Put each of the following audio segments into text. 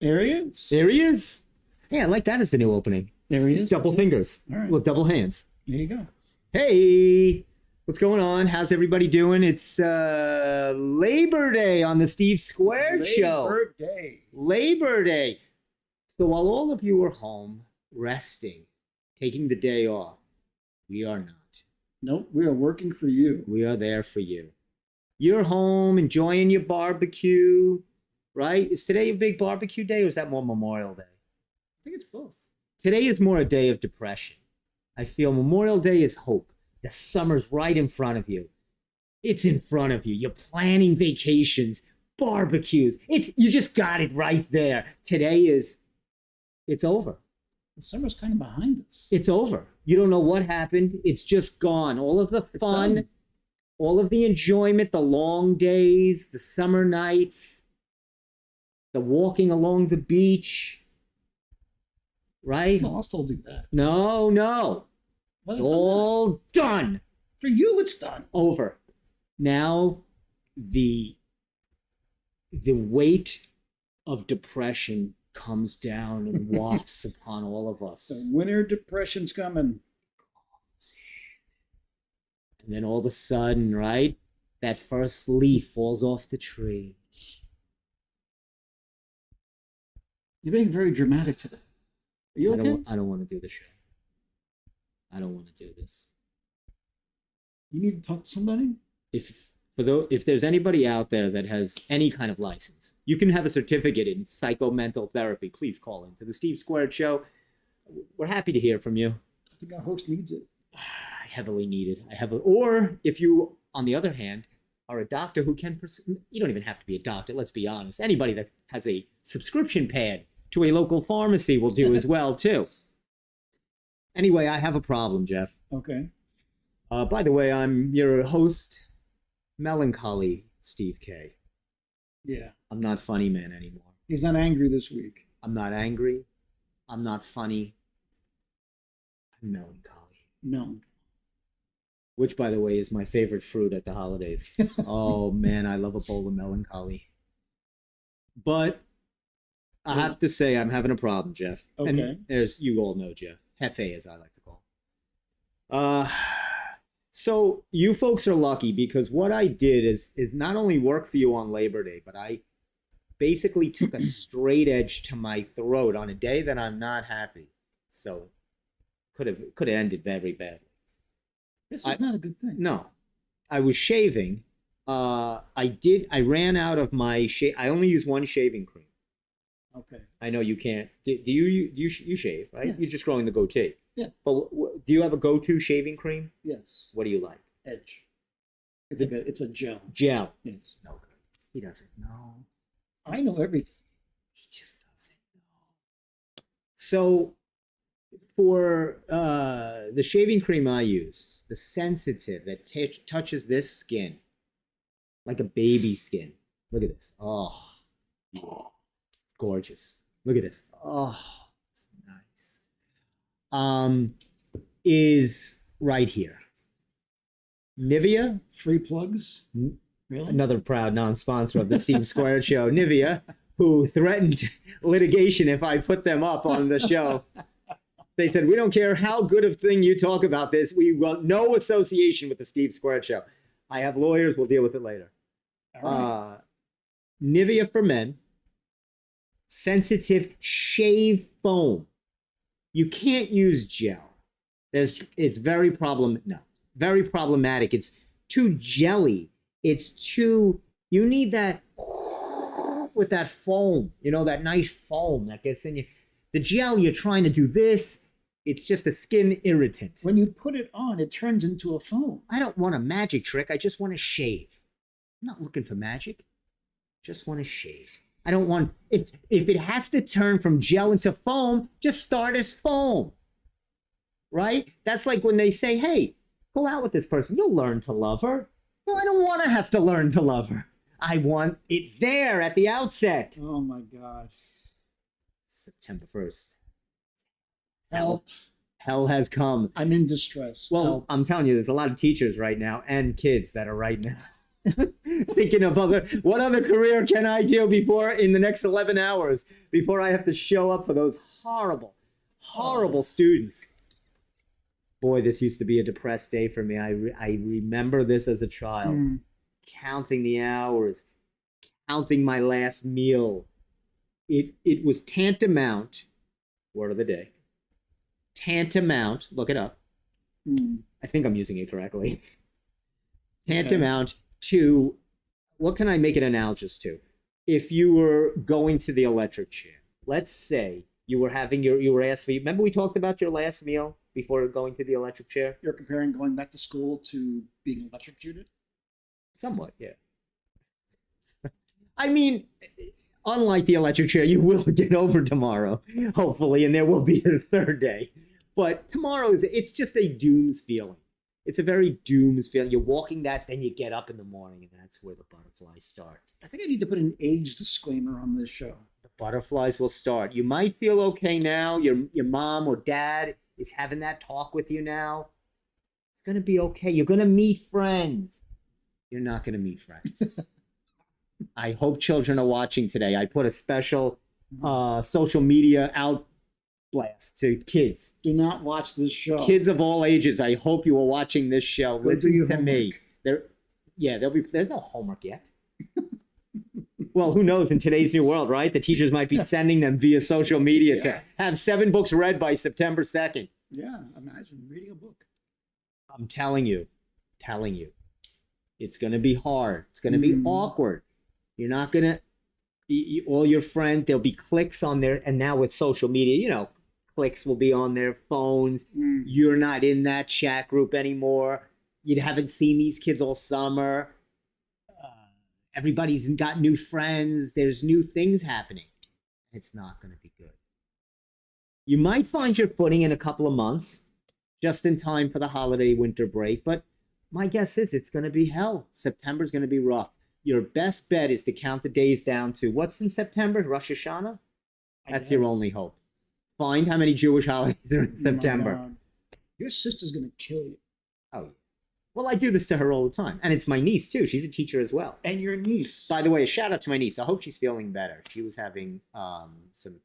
There he is. There he is. Yeah, I like that as the new opening. There he is. Double fingers. All right. Well, double hands. There you go. Hey, what's going on? How's everybody doing? It's Labor Day on the Steve Squared Show. Labor Day. Labor Day. So while all of you are home, resting, taking the day off, we are not. Nope, we are working for you. We are there for you. You're home enjoying your barbecue, right? Is today a big barbecue day or is that more Memorial Day? I think it's both. Today is more a day of depression. I feel Memorial Day is hope. The summer's right in front of you. It's in front of you. You're planning vacations, barbecues. You just got it right there. Today it's over. The summer's kind of behind us. It's over. You don't know what happened. It's just gone. All of the fun, all of the enjoyment, the long days, the summer nights, the walking along the beach, right? Well, I'll still do that. No. It's all done. For you, it's done. Over. Now, the weight of depression comes down and wafts upon all of us. The winter depression's coming. And then all of a sudden, right, that first leaf falls off the tree. You're being very dramatic today. Are you okay? I don't want to do the show. I don't want to do this. You need to talk to somebody? If there's anybody out there that has any kind of license, you can have a certificate in psychomental therapy. Please call into the Steve Squared Show. We're happy to hear from you. I think our host needs it. I heavily need it. Or if you, on the other hand, are a doctor who can, you don't even have to be a doctor. Let's be honest. Anybody that has a subscription pad to a local pharmacy will do as well too. Anyway, I have a problem, Jeff. Okay. By the way, I'm your host, Melancholy Steve K. Yeah. I'm not funny man anymore. He's not angry this week. I'm not angry. I'm not funny. I'm melancholy. No. Which, by the way, is my favorite fruit at the holidays. Oh, man, I love a bowl of melancholy. But I have to say I'm having a problem, Jeff. Okay. And you all know Jeff. Hefe, as I like to call him. So you folks are lucky because what I did is not only work for you on Labor Day, but I basically took a straight edge to my throat on a day that I'm not happy. So could have ended very badly. This is not a good thing. No. I was shaving. I ran out of my I only use one shaving cream. Okay. I know you can't. Do you shave, right? Yeah. You're just growing the goatee. Yeah. But do you have a go-to shaving cream? Yes. What do you like? Edge. It's a gel. Gel. Yes. No good. He doesn't know. I know everything. He just doesn't know. So for the shaving cream I use, the sensitive that touches this skin like a baby skin. Look at this. Oh, yeah. It's gorgeous. Look at this. Oh, it's nice. Is right here. Nivea. Free plugs? Really? Another proud non-sponsor of the Steve Squared Show. Nivea, who threatened litigation if I put them up on the show. They said, we don't care how good of thing you talk about this. We want no association with the Steve Squared Show. I have lawyers. We'll deal with it later. All right. Nivea for men. Sensitive shave foam. You can't use gel. It's very problematic. It's too jelly. You need that with that foam, that nice foam that gets in you. The gel, you're trying to do this. It's just a skin irritant. When you put it on, it turns into a foam. I don't want a magic trick. I just want to shave. I'm not looking for magic. Just want to shave. I don't want, if it has to turn from gel into foam, just start as foam. Right? That's like when they say, hey, go out with this person. You'll learn to love her. No, I don't want to have to learn to love her. I want it there at the outset. Oh my God. September 1st. Help. Hell has come. I'm in distress. Well, Help. I'm telling you, there's a lot of teachers right now and kids that are right now. Thinking of what other career can I do before in the next 11 hours before I have to show up for those horrible students. Boy, this used to be a depressed day for me. I remember this as a child, counting the hours, counting my last meal. It was tantamount, word of the day, tantamount, look it up. I think I'm using it correctly. Tantamount to, what can I make it analogous to? If you were going to the electric chair, let's say you were having you were asked for, remember we talked about your last meal before going to the electric chair? You're comparing going back to school to being electrocuted? Somewhat, yeah. I mean, unlike the electric chair, you will get over tomorrow, hopefully, and there will be a third day. But tomorrow it's just a dooms feeling. It's a very dooms feeling. You're walking that, then you get up in the morning, and that's where the butterflies start. I think I need to put an age disclaimer on this show. The butterflies will start. You might feel okay now. Your mom or dad is having that talk with you now. It's going to be okay. You're going to meet friends. You're not going to meet friends. I hope children are watching today. I put a special social media out blast to kids. Do not watch this show. Kids of all ages, I hope you are watching this show. Listen to me. There's no homework yet. Well, who knows in today's new world, right? The teachers might be sending them via social media to have 7 books read by September 2nd. Yeah, imagine reading a book. I'm telling you, it's going to be hard. It's going to be awkward. You're not going to, all your friends, there'll be cliques on there. And now with social media, cliques will be on their phones. You're not in that chat group anymore. You haven't seen these kids all summer. Everybody's got new friends. There's new things happening. It's not going to be good. You might find your footing in a couple of months, just in time for the holiday winter break. But my guess is it's going to be hell. September's going to be rough. Your best bet is to count the days down to what's in September? Rosh Hashanah? That's your only hope. Find how many Jewish holidays are in September. Your sister's going to kill you. Oh, yeah. Well, I do this to her all the time. And it's my niece, too. She's a teacher as well. And your niece. By the way, a shout out to my niece. I hope she's feeling better. She was having some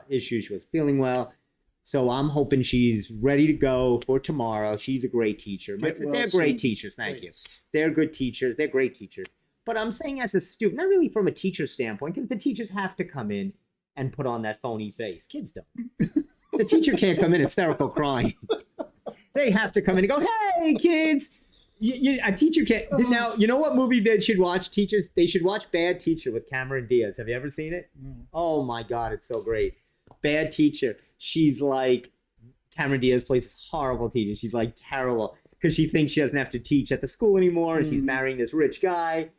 issues. She was feeling well. So I'm hoping she's ready to go for tomorrow. She's a great teacher. They're great teachers. Thank you. They're good teachers. They're great teachers. But I'm saying as a student, not really from a teacher standpoint, because the teachers have to come in and put on that phony face. Kids don't. The teacher can't come in hysterical crying. They have to come in and go, hey, kids. A teacher can't. Now, you know what movie they should watch, teachers? They should watch Bad Teacher with Cameron Diaz. Have you ever seen it? Oh, my God. It's so great. Bad Teacher. She's like, Cameron Diaz plays this horrible teacher. She's like terrible because she thinks she doesn't have to teach at the school anymore. And she's marrying this rich guy.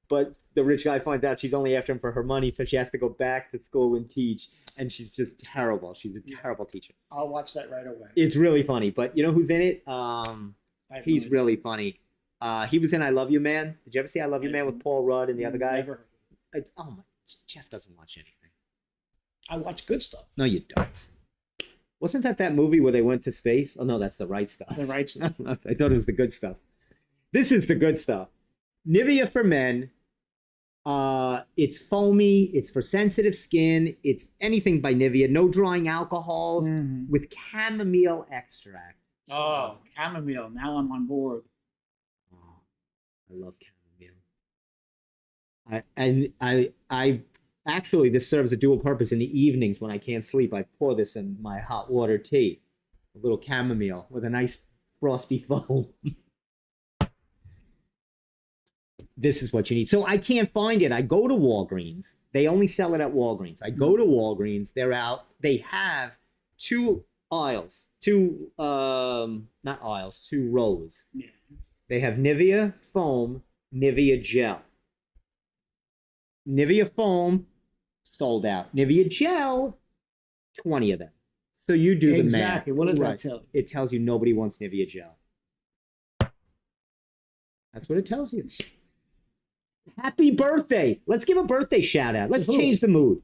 But the rich guy finds out she's only after him for her money. So she has to go back to school and teach. And she's just terrible. She's a terrible teacher. I'll watch that right away. It's really funny. But you know who's in it? He's really funny. He was in I Love You, Man. Did you ever see I Love You, Man with Paul Rudd and the other guy? Never. Jeff doesn't watch anything. I watch good stuff. No, you don't. Wasn't that movie where they went to space? Oh, no, that's The Right Stuff. The Right Stuff. I thought it was the good stuff. This is the good stuff. Nivea for men. It's foamy. It's for sensitive skin. It's anything by Nivea. No drying alcohols with chamomile extract. Oh, chamomile. Now I'm on board. Oh, I love chamomile. I actually, this serves a dual purpose in the evenings when I can't sleep. I pour this in my hot water tea, a little chamomile with a nice frosty foam. This is what you need. So I can't find it. I go to Walgreens. They only sell it at Walgreens. I go to Walgreens. They're out. They have 2 aisles. 2 rows. Yeah. They have Nivea foam, Nivea gel. Nivea foam sold out. Nivea gel, 20 of them. So you do the math. Exactly. What does that tell you? It tells you nobody wants Nivea gel. That's what it tells you. Happy birthday. Let's give a birthday shout out. Let's change the mood.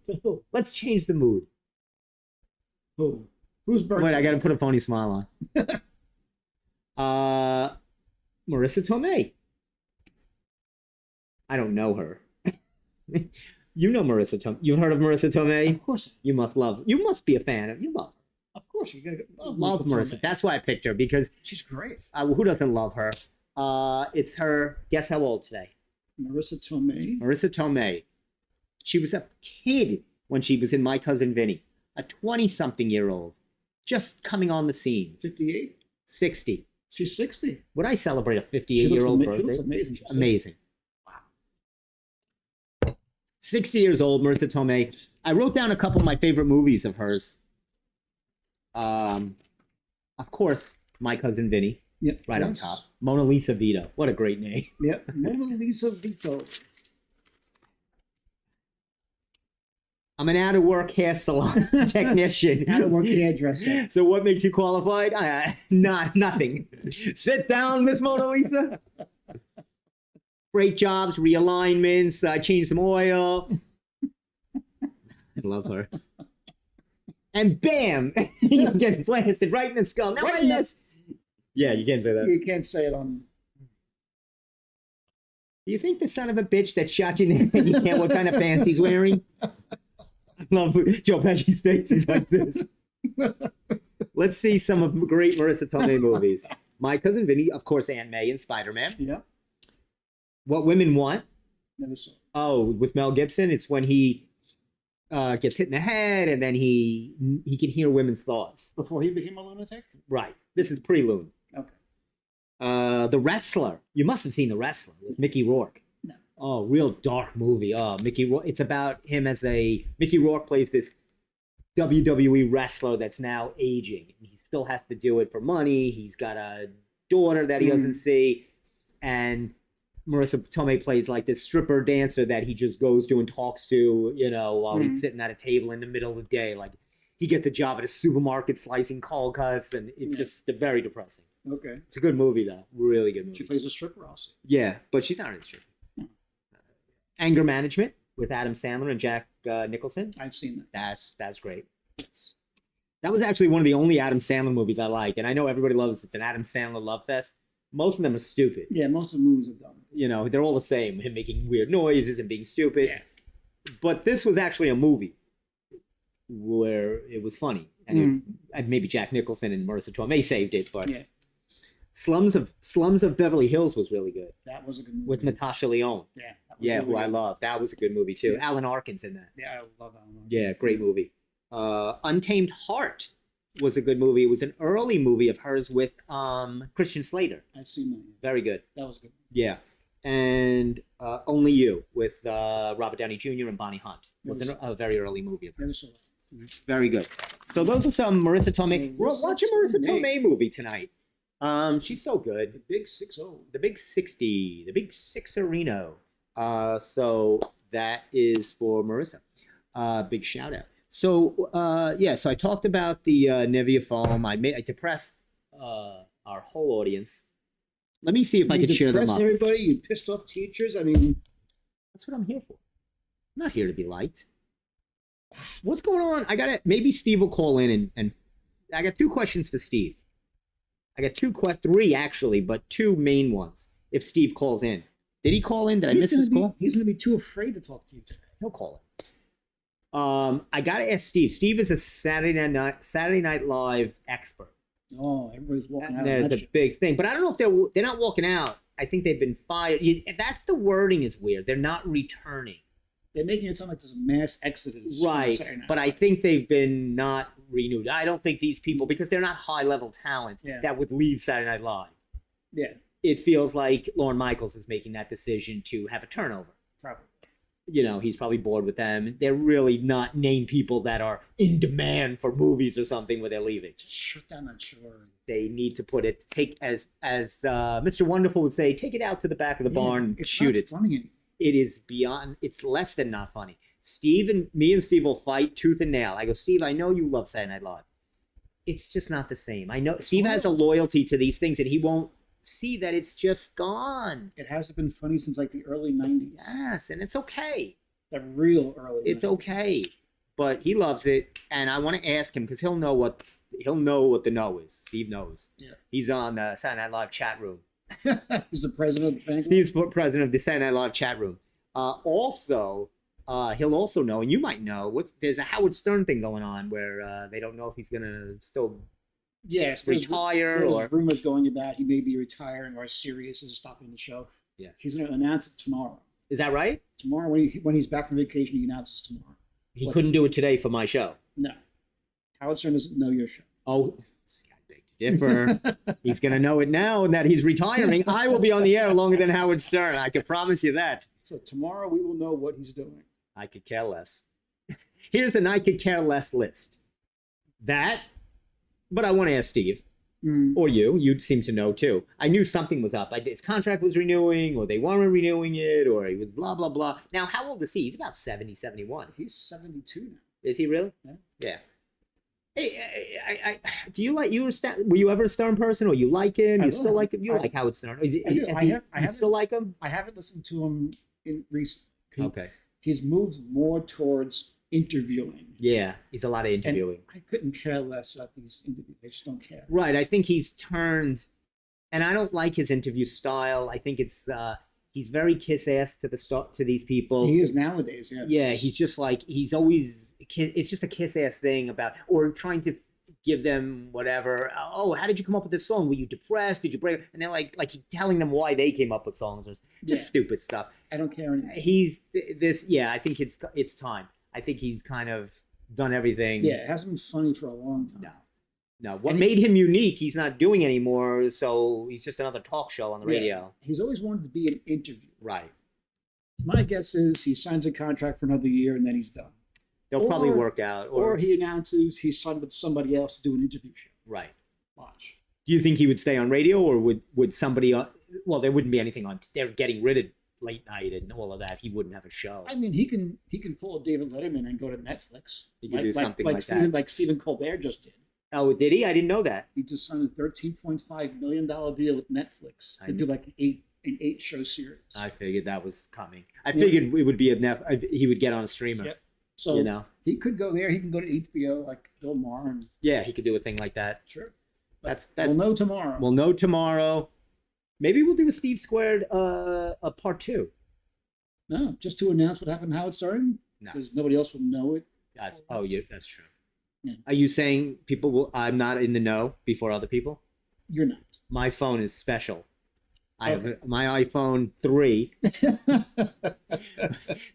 Let's change the mood. Who? Whose birthday? Wait, I got to put a phony smile on. Marissa Tomei. I don't know her. You know Marissa Tomei. You've heard of Marissa Tomei? Of course. You must be a fan of. You love. Of course, you gotta Love Marissa. Tomei. That's why I picked her because She's great. who doesn't love her? It's her. Guess how old today? Marissa Tomei. Marissa Tomei. She was a kid when she was in My Cousin Vinny, a 20-something-year-old, just coming on the scene. 58. 60. She's 60. Would I celebrate a She 58-year-old looks birthday? She looks amazing. She's 60. Amazing. Wow. 60 years old, Marissa Tomei. I wrote down a couple of my favorite movies of hers. Of course, My Cousin Vinny. Yep. Right on top. Mona Lisa Vito. What a great name. Yep. Mona Lisa Vito. I'm an out-of-work hair salon technician. Out-of-work hairdresser. So what makes you qualified? Nothing. Sit down, Miss Mona Lisa. Great jobs, realignments, change some oil. I love her. And bam! You're getting blasted right in the skull. Now, Right in the- Yeah, you can't say that. You can't say it on. Do you think the son of a bitch that shot you in the head, you can't what kind of pants he's wearing? I love Joe Pesci's face. He's like this. Let's see some of great Marissa Tomei movies. My Cousin Vinny, of course, Aunt May and Spider-Man. Yeah. What Women Want. Never saw. Oh, with Mel Gibson, it's when he gets hit in the head and then he can hear women's thoughts. Before he became a lunatic. Right. This is pre-Loon. Okay. The Wrestler. You must have seen The Wrestler with Mickey Rourke. No. Oh, real dark movie. Oh, Mickey Rourke. It's about him as Mickey Rourke plays this WWE wrestler that's now aging. He still has to do it for money. He's got a daughter that he doesn't see. And Marissa Tomei plays like this stripper dancer that he just goes to and talks to, while he's sitting at a table in the middle of the day. Like he gets a job at a supermarket slicing cold cuts, and it's just very depressing. Okay. It's a good movie, though. Really good movie. She plays a stripper also. Yeah, but she's not really a stripper. Anger Management with Adam Sandler and Jack Nicholson. I've seen that. That's great. That was actually one of the only Adam Sandler movies I like, and I know everybody loves it's an Adam Sandler love fest. Most of them are stupid. Yeah, most of the movies are dumb. They're all the same. Him making weird noises and being stupid. Yeah. But this was actually a movie where it was funny, and and maybe Jack Nicholson and Marissa Tomei saved it. But Yeah. Slums of Beverly Hills was really good That was a good movie. with Natasha Lyonne. Yeah. That was Yeah, really who I good. love. That was a good movie too. Yeah. Alan Arkin's in that. Yeah, I love that one. Yeah, great movie. Untamed Heart was a good movie. It was an early movie of hers with Christian Slater. I've seen that. Yeah. Very good. That was good. Yeah. And Only You with Robert Downey Jr. and Bonnie Hunt was a very early movie of Never hers. saw that. Very good. So those are some Marissa Tomei. Marissa Watch a Marissa Tomei. Tomei movie tonight. She's so good. The Big 60. The Big 60, the Big Sixerino. So that is for Marissa. Big shout out. So so I talked about the Nivea foam. I depressed our whole audience. Let me see if I can cheer them up. Everybody, you pissed off teachers. I mean, That's what I'm here for. I'm not here to be liked. What's going on? Maybe Steve will call in and I got 2 questions for Steve. I got 3 actually, but 2 main ones. If Steve calls in, did he call in? Did I miss his call? He's going to be too afraid to talk to you today. He'll call in. I gotta ask Steve. Steve is a Saturday Night Live expert. Oh, everybody's walking out. There's of a that shit. big thing, but I don't know if they're not walking out. I think they've been fired. That's the wording is weird. They're not returning. They're making it sound like this mass exodus. from Right, Saturday Night but I Live. think they've been not renewed. I don't think these people, because they're not high-level talent Yeah. that would leave Saturday Night Live. Yeah, It feels like Lorne Michaels is making that decision to have a turnover. probably. He's probably bored with them. They're really not named people that are in demand for movies or something where they're leaving. Just shut down that show already. They need to put it, as Mr. Wonderful would say, take it out to the back of the barn and it's shoot not it. funny anymore. It is beyond, it's less than not funny. Me and Steve will fight tooth and nail. I go, Steve, I know you love Saturday Night Live. It's just not the same. I know Steve has a loyalty to these things and he won't see that it's just gone. It hasn't been funny since like the early 90s. Yes, and it's okay. The real early It's 90s. okay. But he loves it, and I want to ask him because he'll know what the no is. Steve knows. Yeah. He's on the Saturday Night Live chat room. He's the president of the fan club. Steve's president of the Saturday Night Live chat room. Also, he'll also know, and you might know, there's a Howard Stern thing going on where they don't know if he's gonna still retire there's rumors going about he may be retiring or Sirius is stopping the show. Yeah, he's going to announce it tomorrow. Is that right? Tomorrow, when he's back from vacation, he announces tomorrow. He couldn't do it today for my show. No, Howard Stern doesn't know your show. Oh, see, I beg to differ. He's going to know it now that he's retiring. I will be on the air longer than Howard Stern. I can promise you that. So tomorrow we will know what he's doing. I could care less. Here's an I could care less list. That, but I want to ask Steve, or you. You seem to know too. I knew something was up. His contract was renewing, or they weren't renewing it, or he was blah, blah, blah. Now, how old is he? He's about 70, 71. He's 72 now. Is he really? Yeah. Hey, do you like, were you ever a Stern person, or you like him? You still like him? You like Howard Stern? I still like him? I haven't listened to him in recent. Okay. He's moved more towards interviewing. Yeah, he's a lot of interviewing. And I couldn't care less about these interviews. I just don't care. Right. I think he's turned, and I don't like his interview style. I think it's he's very kiss ass to these people. He is nowadays. Yes. Yeah, he's just like he's always. It's just a kiss ass thing about, or trying to give them whatever. Oh, how did you come up with this song? Were you depressed? Did you break? And they're like telling them why they came up with songs, or just stupid stuff. I don't care anymore. He's this. Yeah, I think it's time. I think he's kind of done everything. Yeah, it hasn't been funny for a long time. No. What made him unique, he's not doing anymore. So he's just another talk show on the radio. He's always wanted to be an interview. Right. My guess is he signs a contract for another year and then he's done. They'll probably work out. Or he announces he's signed with somebody else to do an interview show. Right. Watch. Do you think he would stay on radio, or would somebody? Well, there wouldn't be anything on. They're getting rid of late night and all of that. He wouldn't have a show. I mean, he can pull a David Letterman and go to Netflix. He could do something like that. Like Stephen Colbert just did. Oh, did he? I didn't know that. He just signed a $13.5 million deal with Netflix to do like an eight show series. I figured that was coming. I figured it would be he would get on a streamer. Yep. So he could go there. He can go to HBO like Bill Maher. And yeah, he could do a thing like that. Sure. That's. We'll know tomorrow. We'll know tomorrow. Maybe we'll do a Steve Squared a part 2. No, just to announce what happened to Howard Stern, because nobody else will know it. That's true. Yeah. Are you saying people will? I'm not in the know before other people. You're not. My phone is special. I have my iPhone 3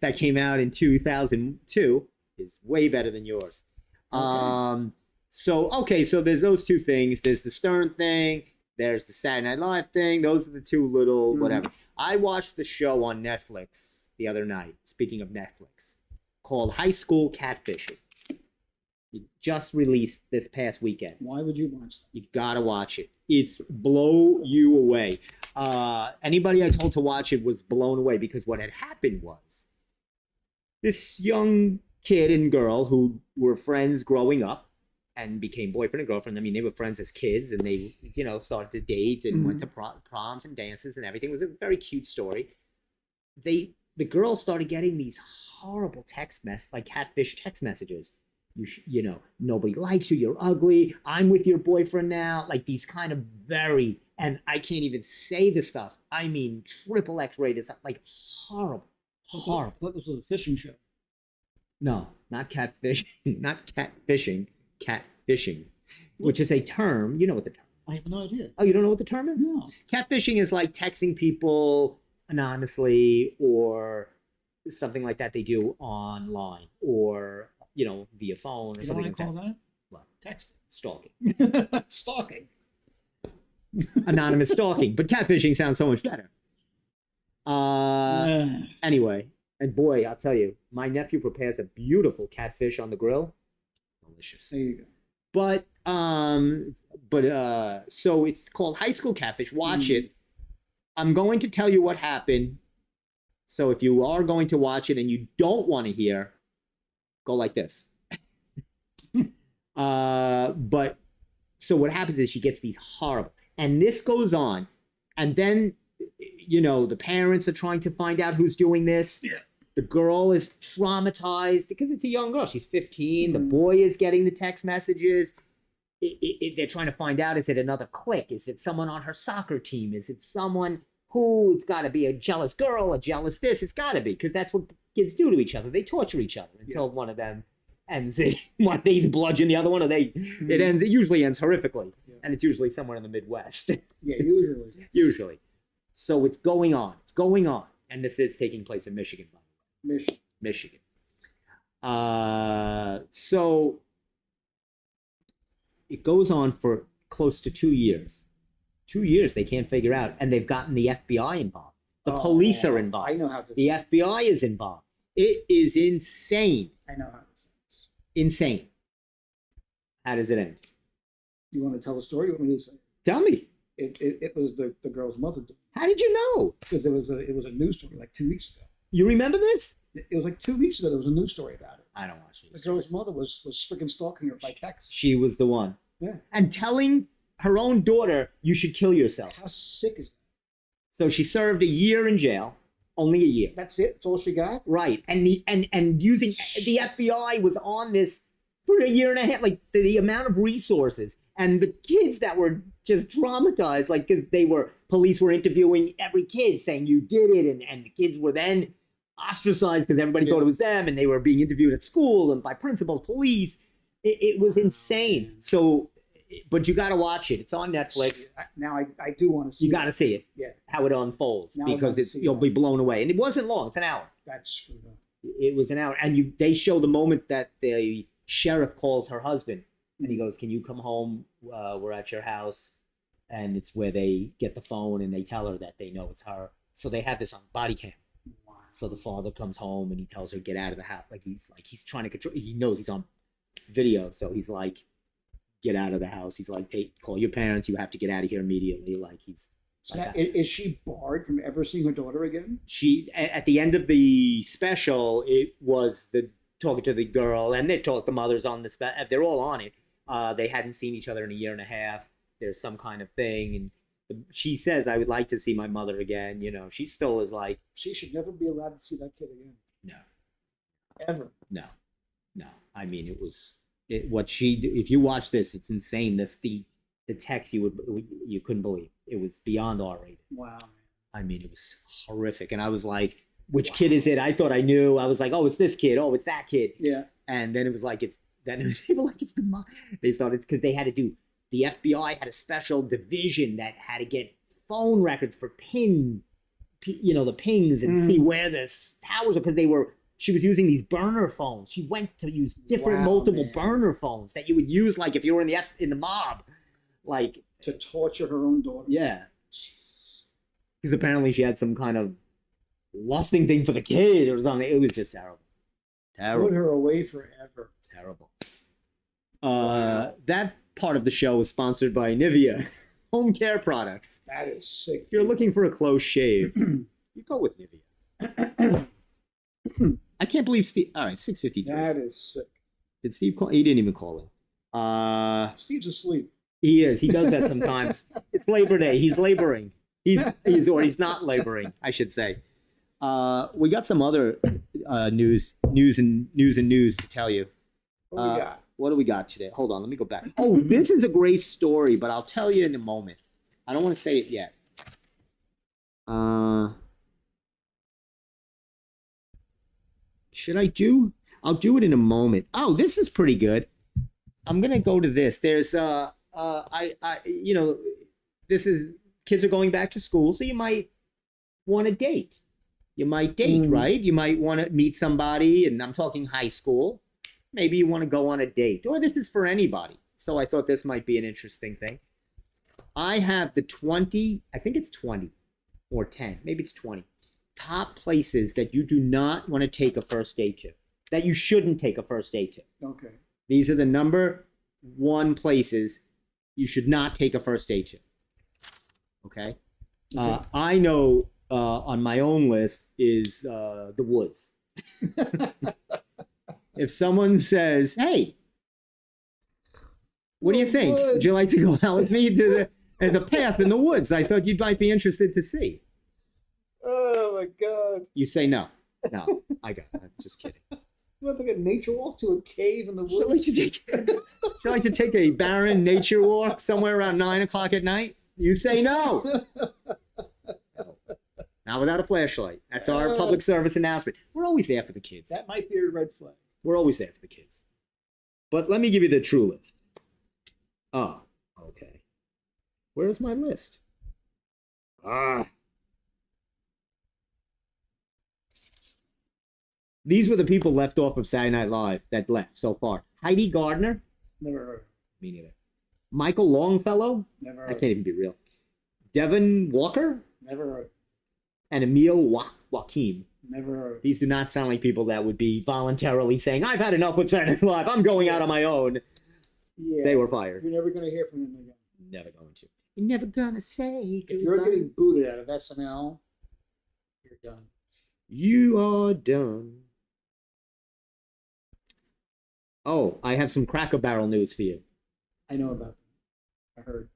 that came out in 2002 is way better than yours. Okay. So there's those two things. There's the Stern thing. There's the Saturday Night Live thing. Those are the two little whatever. I watched the show on Netflix the other night, speaking of Netflix, called High School Catfishing. It just released this past weekend. Why would you watch that? You gotta watch it. It's blow you away. Anybody I told to watch it was blown away, because what had happened was this young kid and girl who were friends growing up and became boyfriend and girlfriend. I mean, they were friends as kids, and they, started to date and went to proms and dances and everything. It was a very cute story. The girl started getting these horrible catfish text messages. Nobody likes you. You're ugly. I'm with your boyfriend now. Like these kind of and I can't even say the stuff. I mean, triple X rated stuff. Like horrible. Horrible. I thought this was a fishing show. No, not catfish. Not catfishing. Catfishing, which is a term. You know what the term is. I have no idea. Oh, you don't know what the term is? No. Catfishing is like texting people anonymously or something like that they do online, or via phone or something like that. You know what I call that? What? Texting. Stalking. Stalking. Anonymous stalking. But catfishing sounds so much better. Anyway, and boy, I'll tell you, my nephew prepares a beautiful catfish on the grill. Delicious. There you go. But so it's called High School Catfish. Watch it. I'm going to tell you what happened. So if you are going to watch it and you don't want to hear, go like this. But so what happens is she gets these horrible, and this goes on, and then the parents are trying to find out who's doing this. Yeah. The girl is traumatized because it's a young girl. She's 15. The boy is getting the text messages. they're trying to find out, is it another clique? Is it someone on her soccer team? Is it someone who, it's got to be a jealous girl, a jealous this? It's got to be, because that's what kids do to each other. They torture each other until one of them ends it. One, they either bludgeon the other one, or it usually ends horrifically. Yeah. And it's usually somewhere in the Midwest. Yeah, usually. Usually. So it's going on. It's going on. And this is taking place in Michigan, by the way. Michigan. So it goes on for close to 2 years. 2 years they can't figure out, and they've gotten the FBI involved. The police are involved. I know how this. The FBI is involved. It is insane. I know how this ends. Insane. How does it end? You want to tell the story? You want me to say? Tell me. It was the girl's mother. How did you know? Because it was a news story like 2 weeks ago. You remember this? It was like 2 weeks ago. There was a news story about it. I don't watch news. The girl's mother was freaking stalking her by text. She was the one. Yeah. And telling her own daughter, you should kill yourself. How sick is that? So she served a year in jail. Only a year. That's it? That's all she got? Right. And using the FBI was on this for a year and a half. Like the amount of resources and the kids that were just traumatized, like, because police were interviewing every kid saying you did it, and the kids were then ostracized because everybody thought it was them, and they were being interviewed at school and by principals, police. It was insane. So, but you got to watch it. It's on Netflix. Now I do want to see. You got to see it. Yeah. How it unfolds, now because you'll be blown away. And it wasn't long. It's an hour. That's screwed up. It was an hour, and they show the moment that the sheriff calls her husband, and he goes, "Can you come home? We're at your house." And it's where they get the phone and they tell her that they know it's her. So they have this on body cam. Wow. So the father comes home and he tells her, get out of the house. He's trying to control. He knows he's on video. So he's like, get out of the house. He's like, call your parents. You have to get out of here immediately. So now, is she barred from ever seeing her daughter again? She, at the end of the special, it was talking to the girl, and the mothers on the they're all on it. They hadn't seen each other in a year and a half. There's some kind of thing, and she says, I would like to see my mother again. She still is like, she should never be allowed to see that kid again. No. Ever. No. I mean, if you watch this, it's insane. The text you couldn't believe. It was beyond R-rated. Wow. I mean, it was horrific. And I was like, which kid is it? I thought I knew. I was like, oh, it's this kid. Oh, it's that kid. Yeah. And then it was like, people like, it's the mom. They thought it's because they had to do, the FBI had a special division that had to get phone records for the pings and see where the towers are, because she was using these burner phones. She went to use multiple burner phones that you would use, like if you were in the mob, like to torture her own daughter. Yeah. Jesus. Because apparently she had some kind of lusting thing for the kid or something. It was just terrible. Put her away forever. Terrible. That part of the show is sponsored by Nivea home care products. That is sick. If you're looking for a close shave, you go with Nivea. I can't believe Steve. All right, 6:53. That is sick. Did Steve call? He didn't even call in. Steve's asleep. He is. He does that sometimes. It's Labor Day. He's laboring. He's not laboring, I should say. We got some other news to tell you. What do we got? What do we got today? Hold on, let me go back. Oh, this is a great story, but I'll tell you in a moment. I don't want to say it yet. Should I do? I'll do it in a moment. Oh, this is pretty good. I'm gonna go to this. There's this is, kids are going back to school, so you might want to date. You might date, right? You might want to meet somebody, and I'm talking high school. Maybe you want to go on a date, or this is for anybody. So I thought this might be an interesting thing. I have the 20, I think it's 20 or 10, maybe it's 20, top places that you do not want to take a first date to, that you shouldn't take a first date to. Okay. These are the number 1 places you should not take a first date to. Okay? I know on my own list is the woods. If someone says, hey, what do you think? Woods. Would you like to go out with me there's a path in the woods I thought you might be interested to see? Oh my God. You say no. No, I got it. I'm just kidding. You want to take a nature walk to a cave in the Would you like to woods? take, would you like to take a barren nature walk somewhere around 9 o'clock at night? You say no. Not without a flashlight. That's our public service announcement. We're always there for the kids. That might be a red flag. We're always there for the kids. But let me give you the true list. Oh, okay. Where's my list? These were the people left off of Saturday Night Live that left so far. Heidi Gardner. Never heard. Me neither. Michael Longfellow. Never That heard. can't even be real. Devin Walker. Never heard. And Emil Joaquim. Never heard. These do not sound like people that would be voluntarily saying, I've had enough with Saturday Night Live. I'm going out on my own. Yeah. They were fired. You're never going to hear from them again. Never going to. You're never going to say If you're getting booted out of SNL, you're done. You are done. Oh, I have some Cracker Barrel news for you. I know about them. I heard.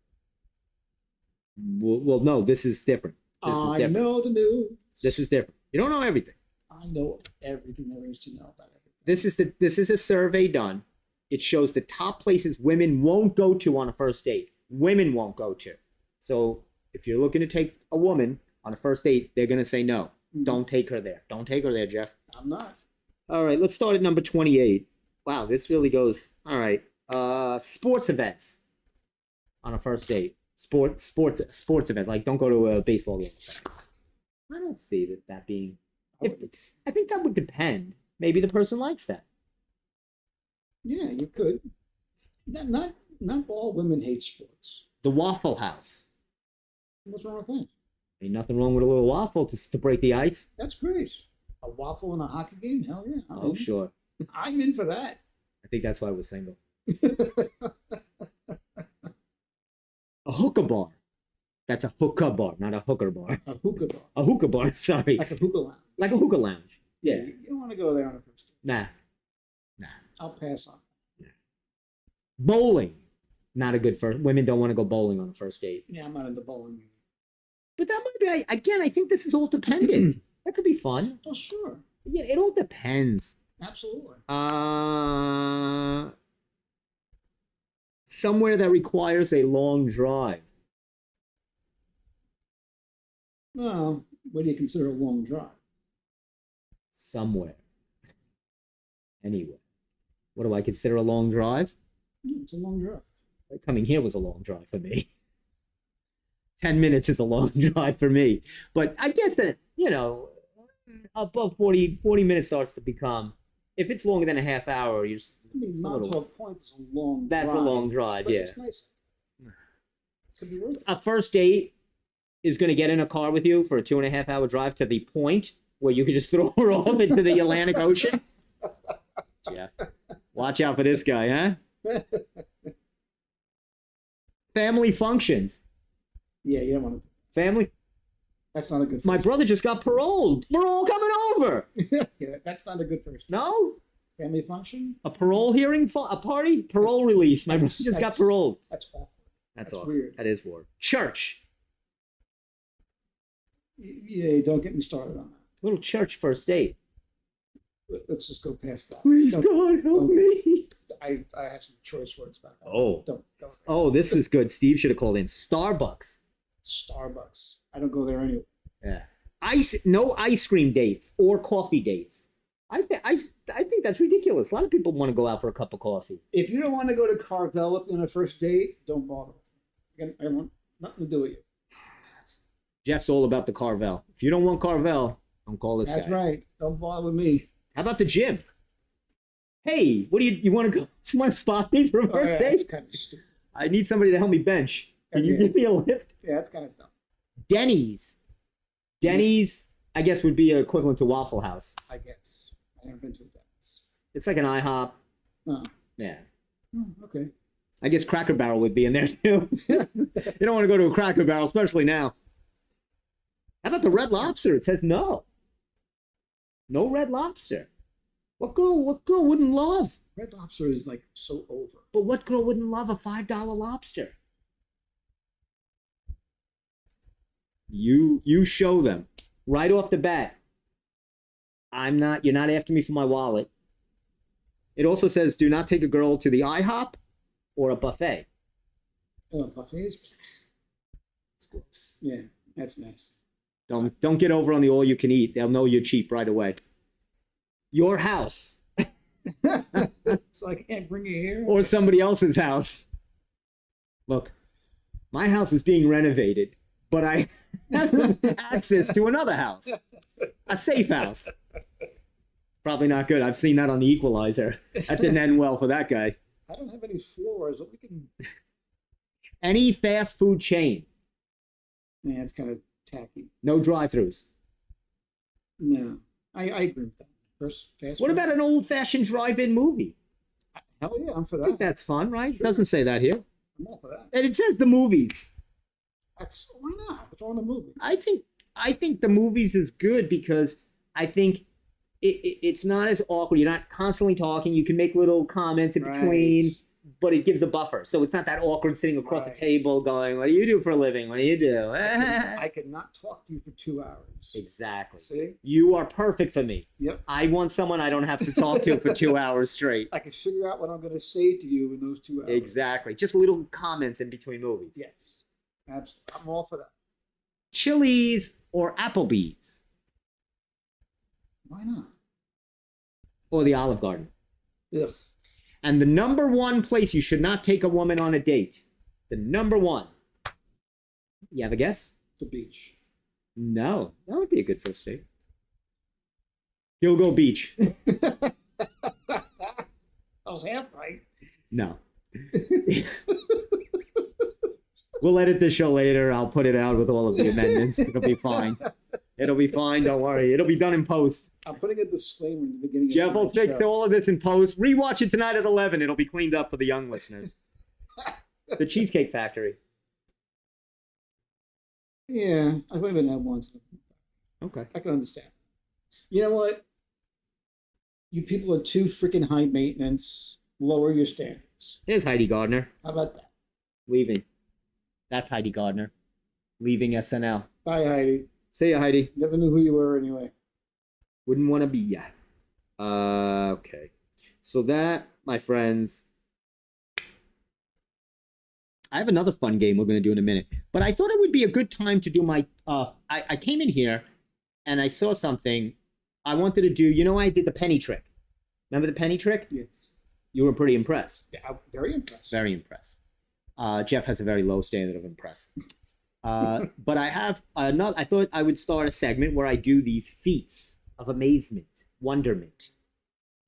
Well, no, this is different. This is I different. know the news. This is different. You don't know everything. I know everything there is to know about everything. This is a survey done. It shows the top places women won't go to on a first date. Women won't go to. So if you're looking to take a woman on a first date, they're gonna say no. Don't take her there. Don't take her there, Jeff. I'm not. All right, let's start at number 28. Wow, this really goes. All right, sports events on a first date. Sports events. Like, don't go to a baseball game. I don't see that being. I think that would depend. Maybe the person likes that. Yeah, you could. Not all women hate sports. The Waffle House. What's wrong with that? Ain't nothing wrong with a little waffle to break the ice. That's great. A waffle in a hockey game? Hell yeah. Oh, sure. I'm in for that. I think that's why I was single. A hookah bar. That's a hookah bar, not a hooker bar. A hookah bar. A hookah bar, sorry. Like a hookah lounge. Like a hookah lounge. Yeah, you don't want to go there on a first date. Nah. I'll pass on. Bowling. Not a good first. Women don't want to go bowling on a first date. Yeah, I'm not into bowling either. But that might be, again, I think this is all dependent. That could be fun. Oh, sure. Yeah, it all depends. Absolutely. Somewhere that requires a long drive. Well, what do you consider a long drive? Somewhere. Anywhere. What do I consider a long drive? Yeah, it's a long drive. Coming here was a long drive for me. 10 minutes is a long drive for me. But I guess that, above 40 minutes starts to become, if it's longer than a half hour, you're I mean, Montauk Point is a long that's drive. a long drive, But yeah. it's nice. Could be worth it. A first date is going to get in a car with you for a 2.5 hour drive to the point where you could just throw her off into the Atlantic Ocean. Yeah. Watch out for this guy, huh? Family functions. Yeah, you don't want to. Family. That's not a good. My first brother just got paroled. We're all coming over. yeah, that's not a good first. No? Family function. A parole hearing? A party? Parole release. My brother just got paroled. That's awkward. That's That's awkward. weird. That is weird. Church. Yeah, don't get me started on that. Little church first date. Let's just go past that. Please, Don't- God, help me. I have some choice words about that. Oh. Don't. Oh, this was good. Steve should have called in. Starbucks. Starbucks. I don't go there anyway. Yeah. No ice cream dates or coffee dates. I think that's ridiculous. A lot of people want to go out for a cup of coffee. If you don't want to go to Carvel on a first date, don't bother with me. I want nothing to do with you. Jeff's all about the Carvel. If you don't want Carvel, don't call this That's guy. right. Don't bother with me. How about the gym? Hey, what do you want to go? You want to spot me for a Oh, first yeah, date? that's kind of stupid. I need somebody to help me bench. Can you Yeah. give me a lift? Yeah, that's kind of dumb. Denny's. Denny's, I guess, would be equivalent to Waffle House. I guess. I've never been to a Denny's. It's like an IHOP. Oh. Yeah. Okay. I guess Cracker Barrel would be in there too. You don't want to go to a Cracker Barrel, especially now. How about the Red Lobster? It says no. No Red Lobster. What girl wouldn't love? Red Lobster is like so over. But what girl wouldn't love a $5 lobster? You show them right off the bat. You're not after me for my wallet. It also says do not take a girl to the IHOP or a buffet. Oh, buffets? It's gross. Yeah, that's nasty. Don't get over on the all you can eat. They'll know you're cheap right away. Your house So I can't bring you here? or somebody else's house. Look, my house is being renovated, but I have access to another house, a safe house. Probably not good. I've seen that on The Equalizer. That didn't end well for that guy. I don't have any floors, but we can. Any fast food chain, Yeah, it's kind of tacky. no drive-throughs. No, I agree with that. First, fast. What food? about an old-fashioned drive-in movie? Hell yeah, I'm for I think that. that's fun, right? Sure. Doesn't say that here. I'm all for that. And it says the movies. That's why not? What's wrong with the movie? I think the movies is good because I think it's not as awkward. You're not constantly talking. You can make little comments in between, Right. but it gives a buffer. So it's not that awkward sitting across Right. the table going, what do you do for a living? What do you do? I could not talk to you for 2 hours. Exactly. See? You are perfect for me. Yep. I want someone I don't have to talk to for 2 hours straight. I can figure out what I'm going to say to you in those 2 hours. Exactly. Just little comments in between movies. Yes. Absolutely. I'm all for that. Chili's or Applebee's Why not? or the Olive Garden. Ugh. And the number one place you should not take a woman on a date. The number one. You have a guess? The beach. No. That would be a good first date. Gilgo Beach. I was half right. No. We'll edit the show later. I'll put it out with all of the amendments. It'll be fine. It'll be fine. Don't worry. It'll be done in post. I'm putting a disclaimer in the beginning. Jeff of will tonight's fix show. all of this in post. Rewatch it tonight at 11. It'll be cleaned up for the young listeners. The Cheesecake Factory. Yeah, I've only been there once. Okay. I can understand. You know what? You people are too freaking high maintenance. Lower your standards. Here's Heidi Gardner How about that? leaving. That's Heidi Gardner leaving SNL. Bye, Heidi. See ya, Heidi. Never knew who you were anyway. Wouldn't want to be ya. Okay. So that, my friends, I have another fun game we're going to do in a minute. But I thought it would be a good time to do my... I came in here and I saw something I wanted to do. You know, I did the penny trick. Remember the penny trick? Yes. You were pretty impressed. Yeah, I'm very impressed. Very impressed. Jeff has a very low standard of impressed. But I have another. I thought I would start a segment where I do these feats of amazement, wonderment.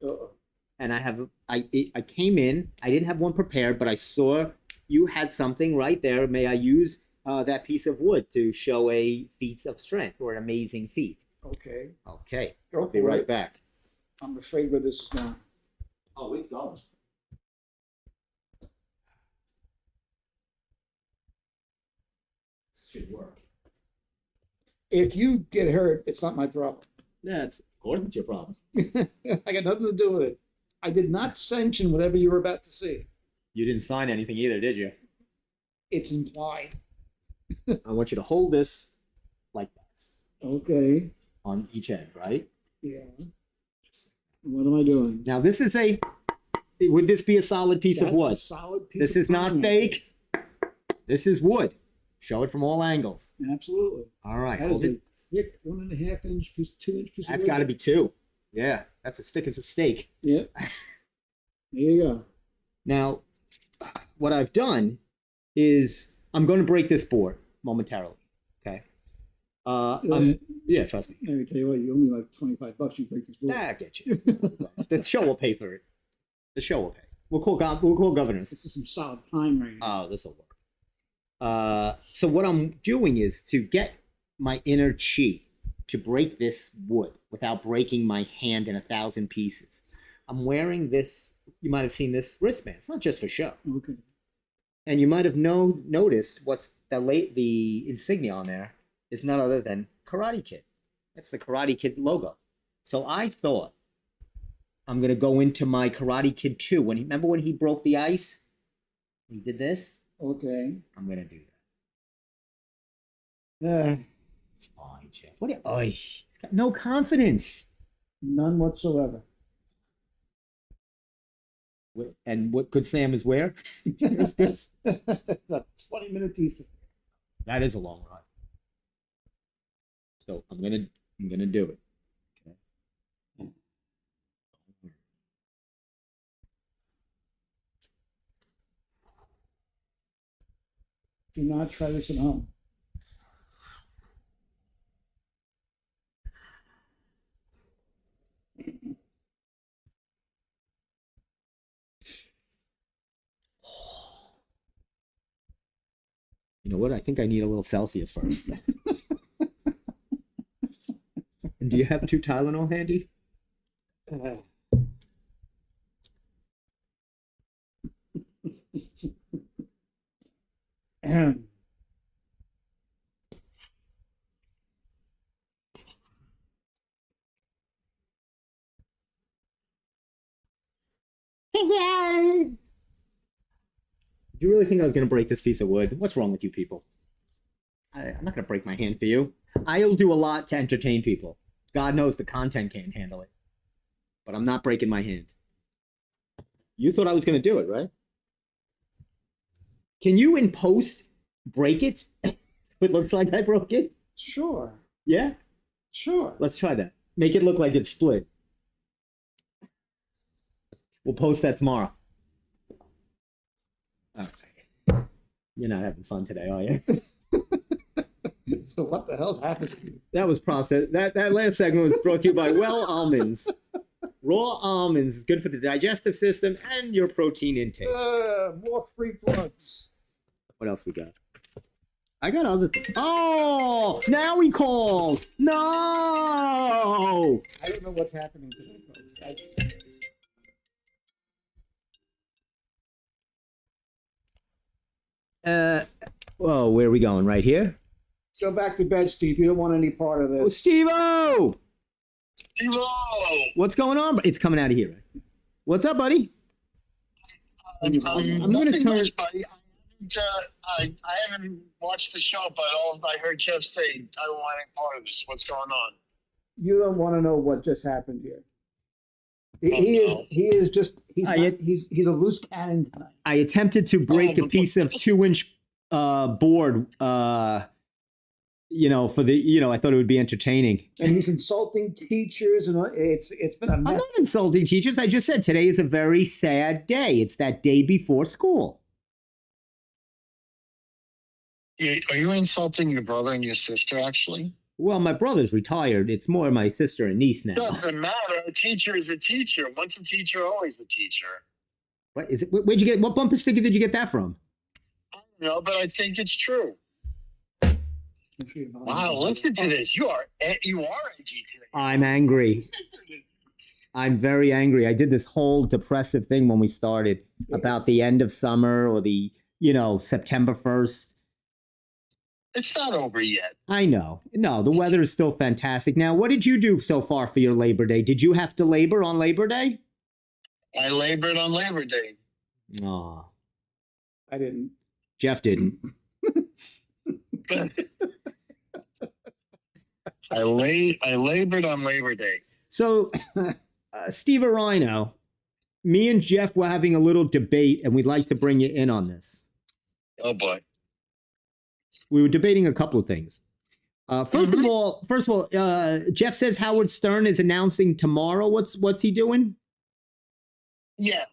Uh-oh. And I came in. I didn't have one prepared, but I saw you had something right there. May I use that piece of wood to show a feat of strength or an amazing feat? Okay. Okay. Go I'll be for right it. back. I'm afraid where this is going. Oh, it's going. Should work. If you get hurt, it's not my problem. That's of course it's your problem. I got nothing to do with it. I did not sanction whatever you were about to see. You didn't sign anything either, did you? It's implied. I want you to hold this like that Okay. on each end, right? Yeah. What am I doing? Now this is a. Would this be a solid piece of That's wood? a solid piece This of is not pine. fake. This is wood. Show it from all angles. Absolutely. All right, That is hold a it. thick 1.5 inch piece, 2 inch piece That's of wood. got to be 2. Yeah, that's as thick as a steak. Yep. There you go. Now, what I've done is I'm going to break this board momentarily. Okay. Yeah, trust me. Let me tell you what, you owe me like $25. You break this board. I get you. The show will pay for it. The show will pay. We'll call governors. This is some solid pine right here. Oh, this will work. So what I'm doing is to get my inner chi to break this wood without breaking my hand in 1,000 pieces. I'm wearing this. You might have seen this wristband. It's not just for show. Okay. And you might have noticed what's the insignia on there is none other than Karate Kid. That's the Karate Kid logo. So I thought I'm gonna go into my Karate Kid 2. Remember when he broke the ice? He did this. Okay. I'm gonna do that. It's fine, Jeff. What? He's got no confidence. None whatsoever. And what Good Sam is where? Is this? 20 minutes east. That is a long ride. So I'm gonna do it. Okay. Do not try this at home. You know what? I think I need a little Celsius first. And do you have 2 Tylenol handy? Do you really think I was going to break this piece of wood? What's wrong with you people? I'm not going to break my hand for you. I'll do a lot to entertain people. God knows the content can't handle it. But I'm not breaking my hand. You thought I was going to do it, right? Can you in post break it? It looks like I broke it? Sure. Yeah? Sure. Let's try that. Make it look like it's split. We'll post that tomorrow. Okay. You're not having fun today, are you? So what the hell's happened to you? That was processed. That last segment was brought to you by Well Almonds. Raw almonds is good for the digestive system and your protein intake. More free plugs. What else we got? I got other things. Oh, now he called. No. I don't know what's happening today, folks. Well, where are we going? Right here? Go back to bed, Steve. You don't want any part of Oh, this. Steve-O! Steve-O! What's going on? It's coming out of here. Right? What's up, buddy? I'm gonna Nothing turn- much, buddy. I haven't watched the show, but all I heard Jeff say, I don't want any part of this. What's going on? You don't want to know what just happened here. Oh, no. He is just he's a loose cannon tonight. I attempted to break a piece of 2-inch board. For the I thought it would be entertaining. And he's insulting teachers, and it's been a I'm mess. not insulting teachers. I just said today is a very sad day. It's that day before school. Are you insulting your brother and your sister, actually? Well, my brother's retired. It's more my sister and niece now. Doesn't matter. A teacher is a teacher. Once a teacher, always a teacher. What is it? Where'd you get? What bumper sticker did you get that from? I don't know, but I think it's true. Wow, listen to this. You are edgy today. I'm angry. I'm very angry. I did this whole depressive thing when we started about the end of summer or the September 1st. It's not over yet. I know. No, the weather is still fantastic. Now, what did you do so far for your Labor Day? Did you have to labor on Labor Day? I labored on Labor Day. Aw. I didn't. Jeff didn't. I labored on Labor Day. So, Steve Arino, me and Jeff were having a little debate, and we'd like to bring you in on this. Oh boy. We were debating a couple of things. First of all, Jeff says Howard Stern is announcing tomorrow. What's he doing? Yeah,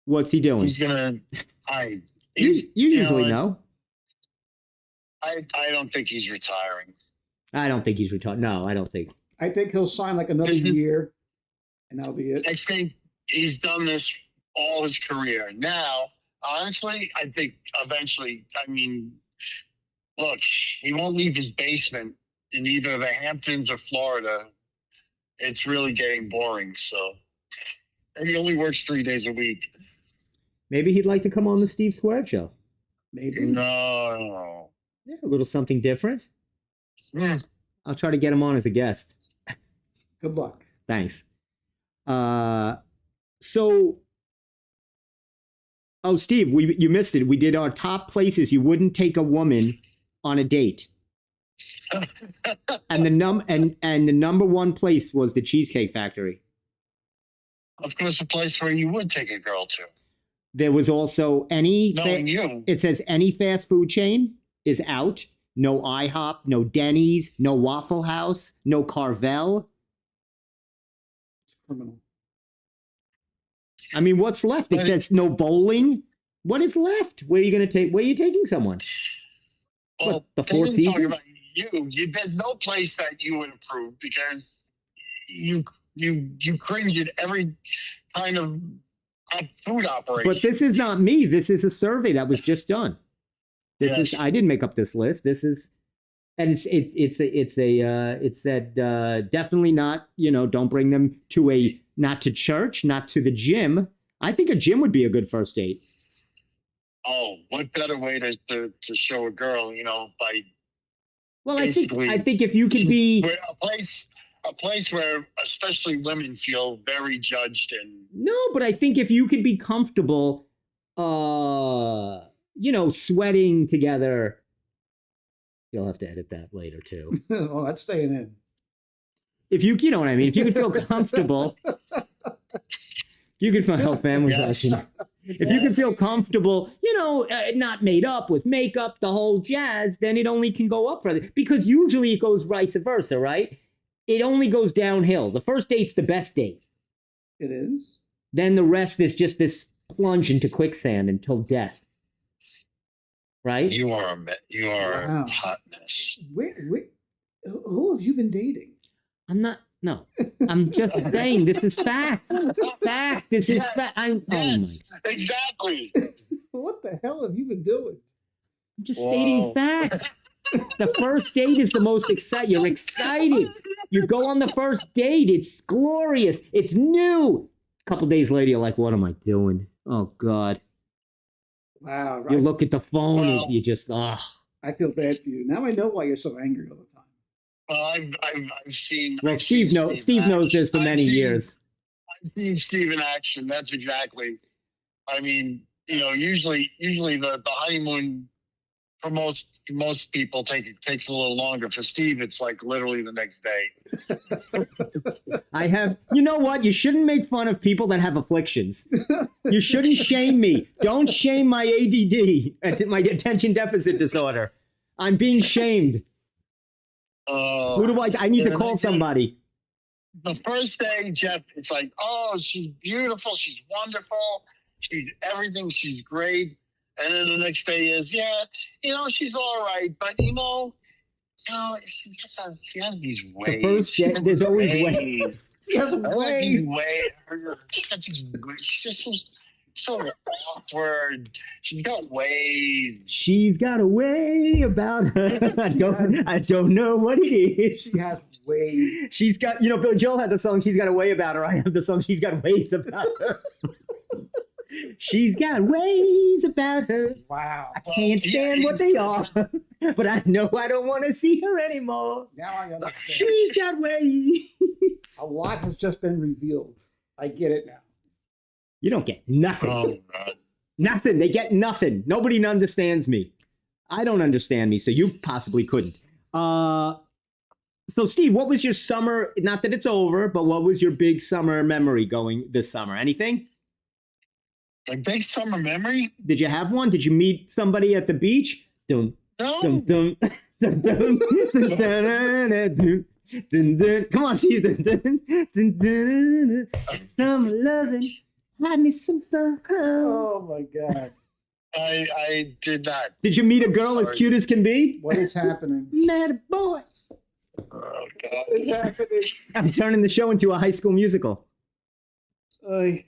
What's he doing? he's gonna. You usually know. I don't think he's retiring. I don't think he's retired. No, I don't think. I think he'll sign like another year, and that'll be it. I think he's done this all his career. Now, honestly, I think eventually, look, he won't leave his basement in either the Hamptons or Florida. It's really getting boring. So, and he only works 3 days a week. Maybe he'd like to come on the Steve Squared Show. Maybe. No. Yeah, a little something different. Mm. I'll try to get him on as a guest. Good luck. Thanks. Steve, you missed it. We did our top places you wouldn't take a woman on a date. And the number one place was the Cheesecake Factory. Of course, a place where you would take a girl to. There was also any. Knowing you. It says any fast food chain is out. No IHOP, no Denny's, no Waffle House, no Carvel. It's criminal. I mean, what's left? It says no bowling. What is left? Where are you going to take? Where are you taking someone? Well, the they Four didn't talk Seasons? about you. There's no place that you would approve because you cringe at every kind of food operation. But this is not me. This is a survey that was just done. This is. I didn't make up this list. This is, and it said definitely not. Don't bring them to not to church, not to the gym. I think a gym would be a good first date. Oh, what better way to show a girl, by Well, I think basically if you could be a place where especially women feel very judged and but I think if you could be comfortable, sweating together. You'll have to edit that later too. Oh, that's staying in. If you know what I mean. If you could feel comfortable, you could find family lesson. If you can feel comfortable, not made up with makeup, the whole jazz, then it only can go up further. Because usually it goes vice versa, right? It only goes downhill. The first date's the best date. It is. Then the rest is just this plunge into quicksand until death. Right? you are a Wow. hot mess. Who have you been dating? I'm not. No, I'm just saying this is fact. Fact. This is fact. Yes, exactly. What the hell have you been doing? I'm just stating fact. The first date is the most exciting. You're excited. You go on the first date. It's glorious. It's new. A couple days later, you're like, what am I doing? Oh, God. Wow. Right. You look at the phone Well, and you just, I feel bad for you. Now I know why you're so angry all the time. Well, I've seen. Well, I've Steve seen knows this for many years. I've seen Steve in action. That's exactly. I mean, usually the honeymoon for most people takes a little longer. For Steve, it's like literally the next day. I have, you know what? You shouldn't make fun of people that have afflictions. You shouldn't shame me. Don't shame my ADD, my attention deficit disorder. I'm being shamed. Who do I need to call somebody. The first day, Jeff, it's like, oh, she's beautiful. She's wonderful. She's everything. She's great. And then the next day is, she's all right. But, she has these ways. The first day, there's always ways. She has a way. She's got these ways. She's just so awkward. She's got ways. She's got a way about her. I don't know what it is. She has ways. She's got, Bill Joel had the song She's Got a Way About Her. I have the song She's Got Ways About Her. She's got ways about her. Wow. I can't stand what they are, but I know I don't want to see her anymore. Now I understand. She's got ways. A lot has just been revealed. I get it now. You don't get nothing. Oh, God. Nothing. They get nothing. Nobody understands me. I don't understand me, so you possibly couldn't. So, Steve, what was your summer? Not that it's over, but what was your big summer memory going this summer? Anything? A big summer memory? Did you have one? Did you meet somebody at the beach? Dun, No. dun, dun, dun, dun, dun, dun, dun, dun, dun, dun. Come on, Steve. Dun, dun, dun, dun, dun, dun. Summer loving. Had me some fun. Oh my God. I did not. Did you meet a girl as Sorry. cute as can be? What is happening? Met a boy. Oh, God. It's happening. I'm turning the show into a High School Musical.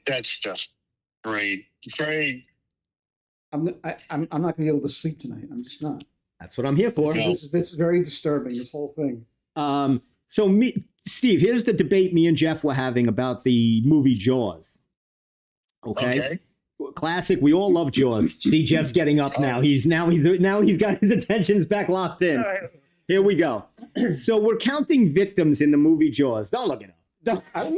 That's just great. Great. I'm not going to be able to sleep tonight. I'm just not. That's what I'm here for. Yeah. This is very disturbing. This whole thing. So Steve, here's the debate me and Jeff were having about the movie Jaws. Okay. Classic. We all love Jaws. See, Jeff's getting up now. He's got his attentions back locked in. Here we go. So we're counting victims in the movie Jaws. Don't look it up. I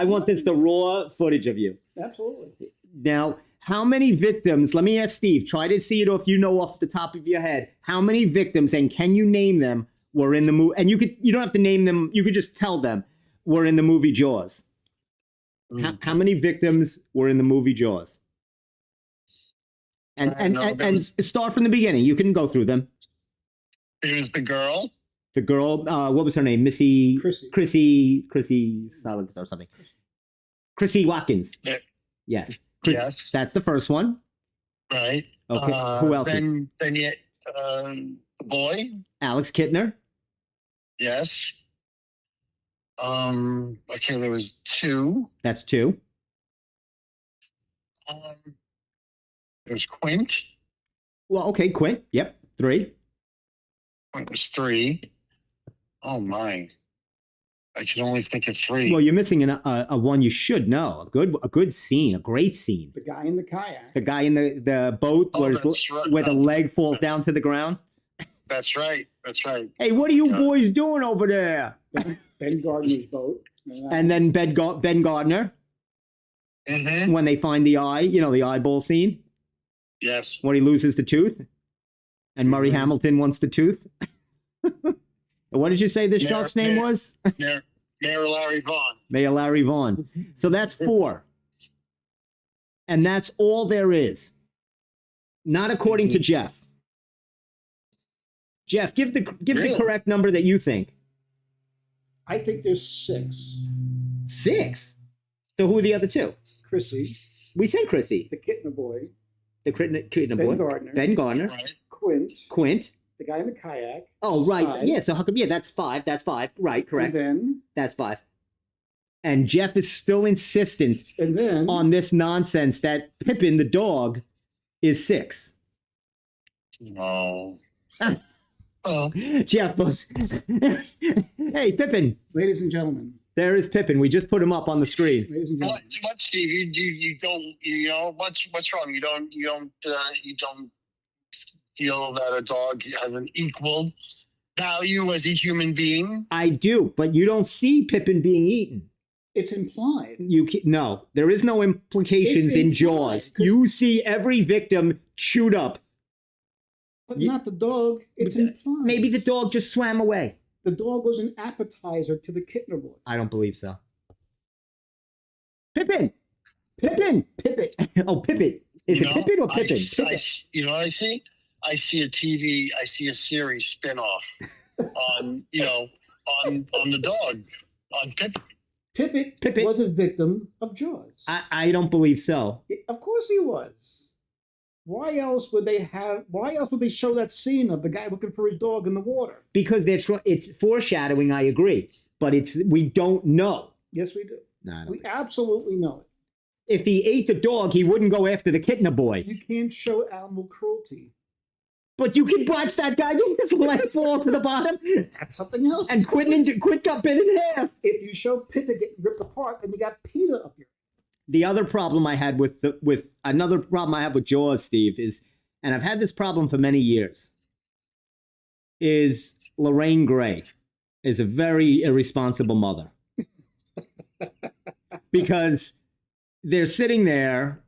want this the raw footage of you. Absolutely. Now, how many victims? Let me ask Steve. Try to see it if you know off the top of your head. How many victims, and can you name them, were in the movie? And you don't have to name them. You could just tell them were in the movie Jaws. How many victims were in the movie Jaws? And start from the beginning. You can go through them. It was the girl. The girl, what was her name? Chrissy Solid or something. Chrissy Watkins. Yeah. Yes. Yes. That's the first one. Right. Okay. Who else? Then the boy. Alex Kittner. Yes. Okay, there was 2. That's 2. There's Quint. Well, okay, Quint. Yep. 3. Quint was 3. Oh my! I can only think of 3. Well, you're missing a one you should know. A good scene, a great scene. The guy in the kayak. The guy in the boat where the leg falls down to the ground. That's right. That's right. Hey, what are you boys doing over there? Ben Gardner's boat. And then Ben Gardner. Mm-hmm. When they find the eye, the eyeball scene. Yes. When he loses the tooth. And Murray Hamilton wants the tooth. What did you say the shark's name was? Mayor Larry Vaughn. Mayor Larry Vaughn. So that's 4. And that's all there is. Not according to Jeff. Jeff, give the correct number that you think. I think there's 6. 6? So who are the other 2? Chrissy. We said Chrissy. The Kittner boy. The Kittner Ben boy. Gardner. Ben Gardner. Right. Quint. The guy in the kayak. Oh, right. 5. Yeah, so how come? Yeah, that's 5. That's 5. Right, correct. And then. That's 5. And Jeff is still insistent on this nonsense that Pippin, the dog, is 6. No. Oh. Jeff goes, hey, Pippin. Ladies and gentlemen. There is Pippin. We just put him up on the screen. Ladies and gentlemen. What, Steve? You don't. What's wrong? You don't feel that a dog has an equal value as a human being? I do, but you don't see Pippin being eaten. It's implied. No, there is no implications in Jaws. You see every victim chewed up. But not the dog. It's implied. Maybe the dog just swam away. The dog was an appetizer to the Kittner boy. I don't believe so. Pippin! Pippin! Oh, Pippin. Is it Pippin or Pippin? You know what I see? I see a series spin-off on the dog, on Pippin. Pippin was a victim of Jaws. I don't believe so. Of course he was. Why else would they show that scene of the guy looking for his dog in the water? Because it's foreshadowing, I agree. But we don't know. Yes, we do. No, we absolutely know it. If he ate the dog, he wouldn't go after the Kittner boy. You can't show animal cruelty. But you can watch that guy get his leg fall to the bottom. That's something else. And Quint got bit in half. If you show Pippin getting ripped apart, then you got Peter up here. The other problem I had with Jaws, Steve, is, and I've had this problem for many years, is Lorraine Gray is a very irresponsible mother. Because they're sitting there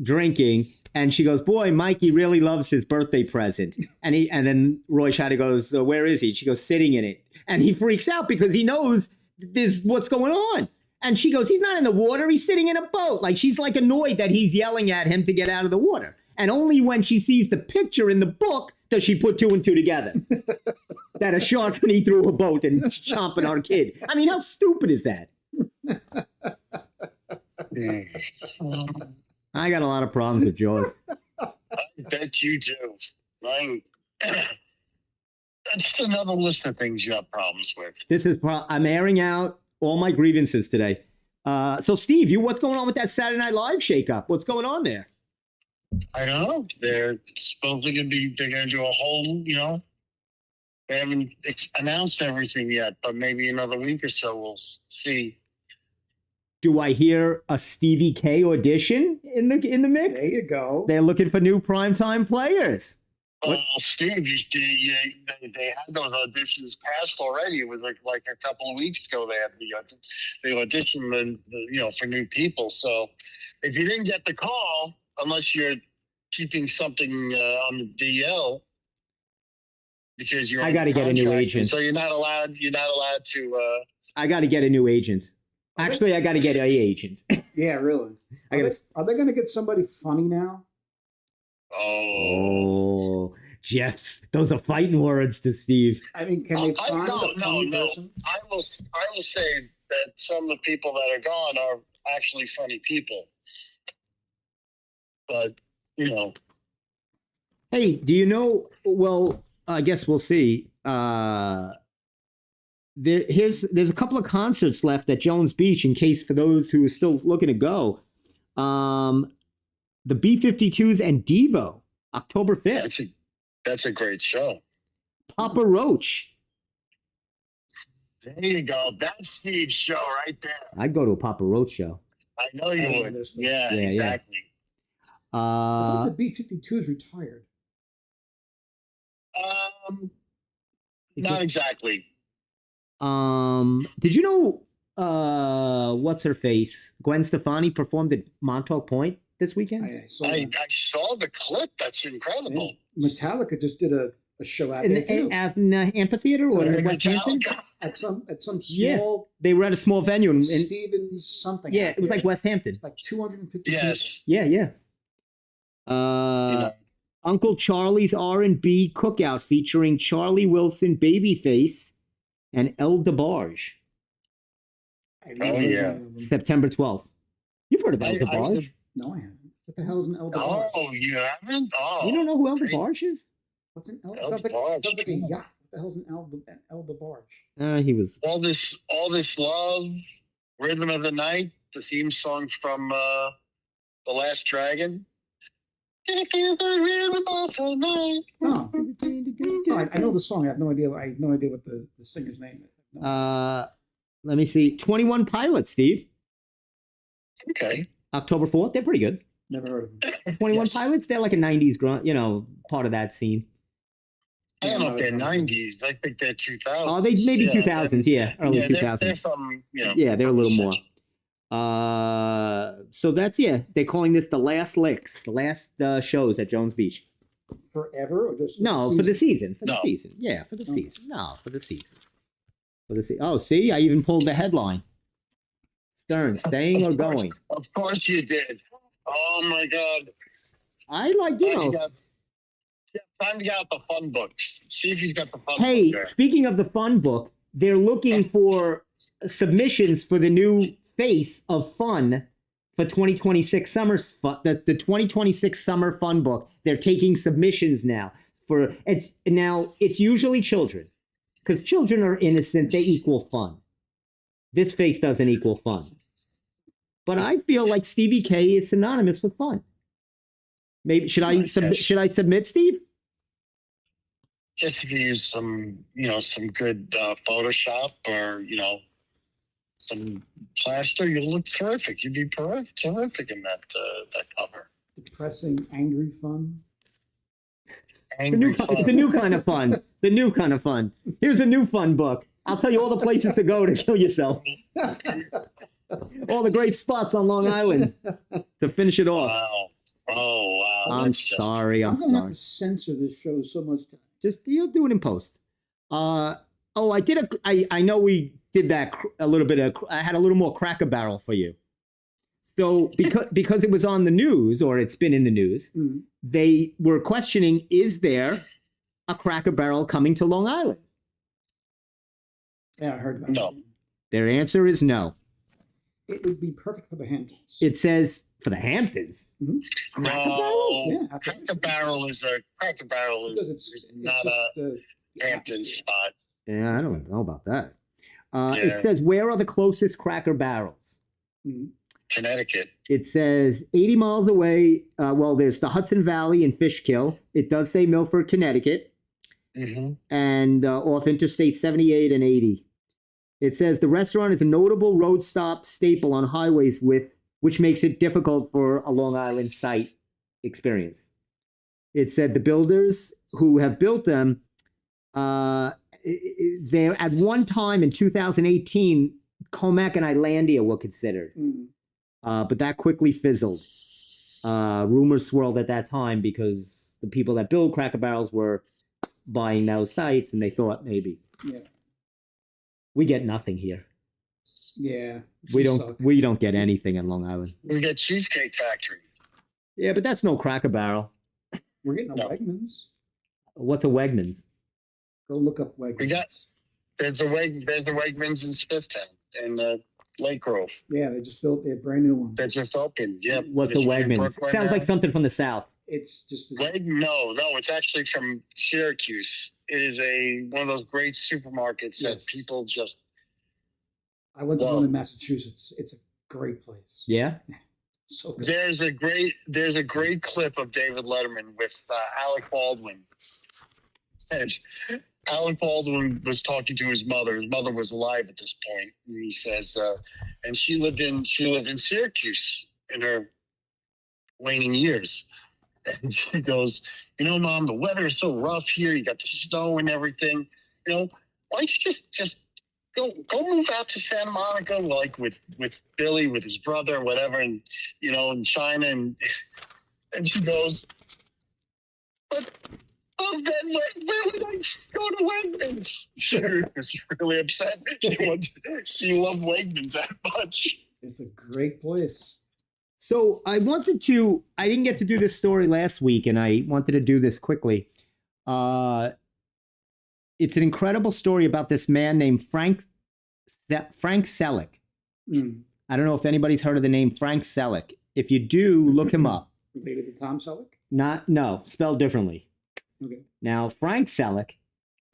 drinking, and she goes, "Boy, Mikey really loves his birthday present." And then Roy Scheider goes, "Where is he?" She goes, "Sitting in it." And he freaks out because he knows this what's going on. And she goes, "He's not in the water. He's sitting in a boat." Like, she's like annoyed that he's yelling at him to get out of the water. And only when she sees the picture in the book does she put 2 and 2 together. That a shark can eat through a boat and chomp on our kid. I mean, how stupid is that? I got a lot of problems with Jaws. I bet you do. Right? That's just another list of things you have problems with. I'm airing out all my grievances today. So, Steve, what's going on with that Saturday Night Live shakeup? What's going on there? I don't know. They're supposedly they're going to do a whole, they haven't announced everything yet, but maybe another week or so we'll see. Do I hear a Stevie K audition in the mix? There you go. They're looking for new primetime players. Well, Steve, they had those auditions passed already. It was like a couple of weeks ago. They had the audition, for new people. So if you didn't get the call, unless you're keeping something on the DL, because I got to get a new agent. So you're not allowed to. I got to get a new agent. Actually, I got to get a agent. Yeah, really. I gotta. Are they going to get somebody funny now? Oh. Oh, yes, those are fighting words to Steve. I mean, can they find no, a funny no. person? I will say that some of the people that are gone are actually funny people. But Hey, do you know? Well, I guess we'll see. There's a couple of concerts left at Jones Beach in case for those who are still looking to go. The B-52s and Devo, October 5th. that's a great show. Papa Roach. There you go. That's Steve's show right there. I'd go to a Papa Roach show. I know you I would. understand. Yeah, Yeah, exactly. I thought the B-52 is retired. Not exactly. Did you know what's her face? Gwen Stefani performed at Montauk Point this weekend? I saw I that. saw the clip. That's incredible. Yeah. Metallica just did a show out In there too. the amphitheater or in West Hampton? Metallica. At some Yeah. small They were at a small venue in Stevens something. yeah, out it was there. like West Hampton. like 250. Yes. Yeah. You know, Uncle Charlie's R&B cookout featuring Charlie Wilson, Babyface, and El DeBarge. People. Oh, yeah. September 12th. You've heard of El I- DeBarge? No, I haven't. What the hell is an El Oh, DeBarge? you haven't? Oh, You don't know who El great. DeBarge is? What's an El? El Sounds like a DeBarge. yacht. What the hell's an El DeBarge? He was. All this love, rhythm of the night, the theme song from The Last Dragon. If you could rhythm of the night. No, no, I know the song. I have no idea. I have no idea what the singer's name is. No. Let me see. 21 Pilots, Steve. Okay. October 4th. They're pretty good. Never heard of him. 21 Yes. Pilots. They're like a 90s grunt, part of that scene. I don't know if they're 90s. I think they're 2000s. Oh, they maybe Yeah, 2000s. Yeah, early yeah, 2000s. They're from, Yeah, they're a little more. century. So that's they're calling this the last licks, the last shows at Jones Beach. Forever or just No, for the season. For the No. season. Yeah, for the Okay. season. No, for the season. Oh, see, I even pulled the headline. Stern, staying or going? Of course you did. Oh my God. I like, Time to get out the fun books. See if he's got the fun Hey, book there. speaking of the fun book, they're looking for submissions for the new face of fun for 2026 summer fun, the 2026 summer fun book. They're taking submissions now it's usually children because children are innocent. They equal fun. This face doesn't equal fun, but I feel like Stevie K is synonymous with fun. Maybe should I submit, Steve? Just if you use some good Photoshop or, some plaster, you'll look terrific. You'd be terrific in that cover. depressing, angry fun. Angry It's the fun. new kind of fun. The new kind of fun. Here's a new fun book. I'll tell you all the places to go to kill yourself. All the great spots on Long Island to finish it off. Wow. Oh, wow. I'm That's just- sorry. I'm I'm gonna have sorry. to censor this show so much. Just you'll do it in post. I did I know we did that a little bit of. I had a little more Cracker Barrel for you. So because it was on the news or it's been in the news, Mm. they were questioning: is there a Cracker Barrel coming to Long Island? Yeah, I heard about No. it. Their answer is no. It would be perfect for the Hamptons. It says for the Hamptons. No. Yeah, Cracker Barrel is because is not a Hampton spot. Yeah, I don't know about that. Yeah. It says, where are the closest Cracker Barrels? Mhm. Connecticut. It says 80 miles away. There's the Hudson Valley and Fishkill. It does say Milford, Connecticut, Mm-hmm. and off Interstate 78 and 80. It says the restaurant is a notable road stop staple on highways which makes it difficult for a Long Island site experience. It said the builders who have built them, they at one time in 2018, Comac and Islandia were considered, Mm. but that quickly fizzled. Rumors swirled at that time because the people that build Cracker Barrels were buying those sites, and they thought maybe Yeah. we get nothing here. Yeah. We she's don't stuck. we don't get anything in Long Island. We get Cheesecake Factory. Yeah, but that's no Cracker Barrel. We're getting a No. Wegmans. What's a Wegmans? Go look up Wegmans. We got- There's the Wegmans in Smithtown and Lake Grove. Yeah, they just built a brand new one. That just opened. Yep. What's a Just in Wegmans? Brooklyn Sounds now. like something from the South. It's just No, it's actually from Syracuse. It is one of those great supermarkets Yes. that people just. I went to Wow. one in Massachusetts. It's a great place. Yeah. So good. There's a great clip of David Letterman with Alec Baldwin. And Alec Baldwin was talking to his mother. His mother was alive at this point, and he says, and she lived in Syracuse in her waning years. And she goes, Mom, the weather is so rough here. You got the snow and everything. Why don't you just go move out to Santa Monica, like with Billy, with his brother, whatever, and in China, and she goes, but then where would I go to Wegmans? She was really upset. She loved Wegmans that much. It's a great place. So I didn't get to do this story last week, and I wanted to do this quickly. It's an incredible story about this man named Frank Selleck. Mm. I don't know if anybody's heard of the name Frank Selleck. If you do, look him up. Related to Tom Selleck? No, spelled differently. Okay. Now, Frank Selleck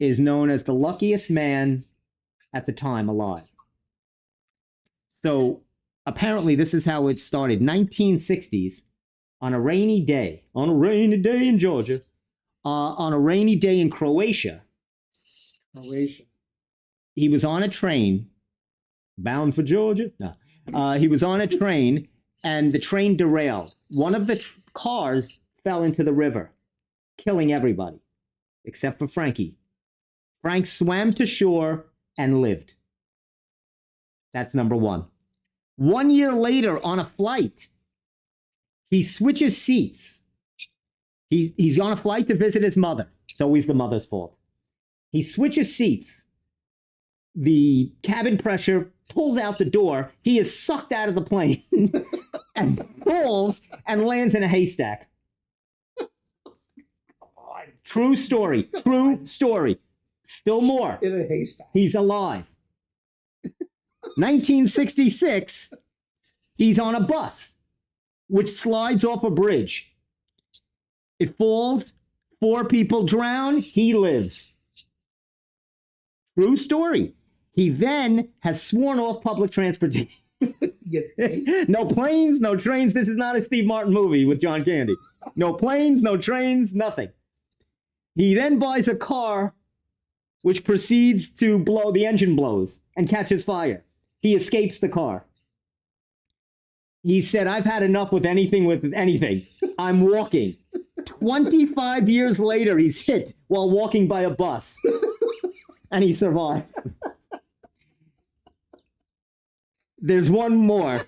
is known as the luckiest man at the time alive. So apparently this is how it started. 1960s, on a rainy day in Georgia, on a rainy day in Croatia, he was on a train bound for Georgia. No, he was on a train and the train derailed. One of the cars fell into the river, killing everybody except for Frankie. Frank swam to shore and lived. That's number one. 1 year later, on a flight, he switches seats. He's on a flight to visit his mother. It's always the mother's fault. He switches seats. The cabin pressure pulls out the door. He is sucked out of the plane and falls and lands in a haystack. True story. True story. Still more. In a haystack. He's alive. 1966, he's on a bus, which slides off a bridge. It falls, 4 people drown, he lives. True story. He then has sworn off public transportation. No planes, no trains. This is not a Steve Martin movie with John Candy. No planes, no trains, nothing. He then buys a car which proceeds to blow, the engine blows and catches fire. He escapes the car. He said, I've had enough with anything. I'm walking. 25 years later, he's hit while walking by a bus. And he survives. There's one more.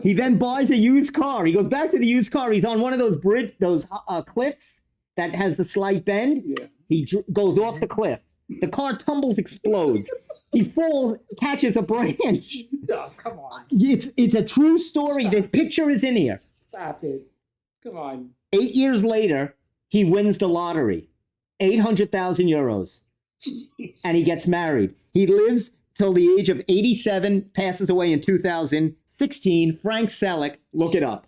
He then buys a used car. He goes back to the used car. He's on one of those cliffs that has the slight bend. Yeah. He goes off the cliff. The car tumbles, explodes. He falls, catches a branch. Oh, come on. It's a true story. Stop The it. picture is in here. Stop it. Come on. 8 years later, he wins the lottery. 800,000 euros. Jeez. And he gets married. He lives till the age of 87, passes away in 2016. Frank Selleck, look it up.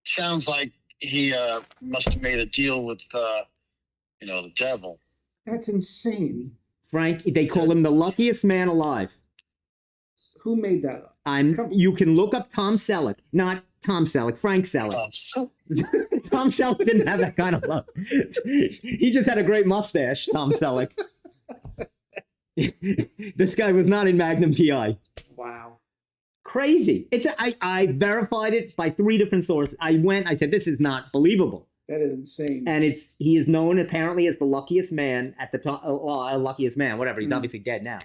Sounds like he must have made a deal with the devil. That's insane. Frank, they call him the luckiest man alive. Who made that up? You can look up Tom Selleck, not Tom Selleck, Frank Selleck. Tom Selleck didn't have that kind of luck. He just had a great mustache, Tom Selleck. This guy was not in Magnum PI. Wow. Crazy. I verified it by 3 different sources. I said, this is not believable. That is insane. And he is known apparently as the luckiest man at the top. Luckiest man, whatever. He's obviously dead now.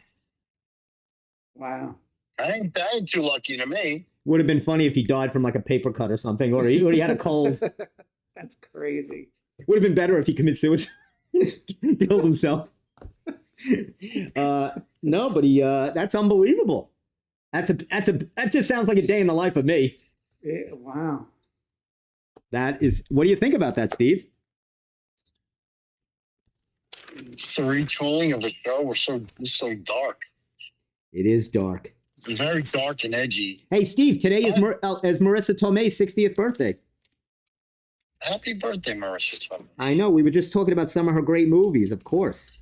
Wow. That ain't too lucky to me. Would have been funny if he died from like a paper cut or something, or he had a cold. That's crazy. Would have been better if he committed suicide, killed himself. No, but that's unbelievable. That just sounds like a day in the life of me. Yeah, wow. What do you think about that, Steve? It's the retooling of the show. It's so dark. It is dark. It's very dark and edgy. Hey, Steve, today is Marissa Tomei's 60th birthday. Happy birthday, Marissa Tomei. I know. We were just talking about some of her great movies, of course.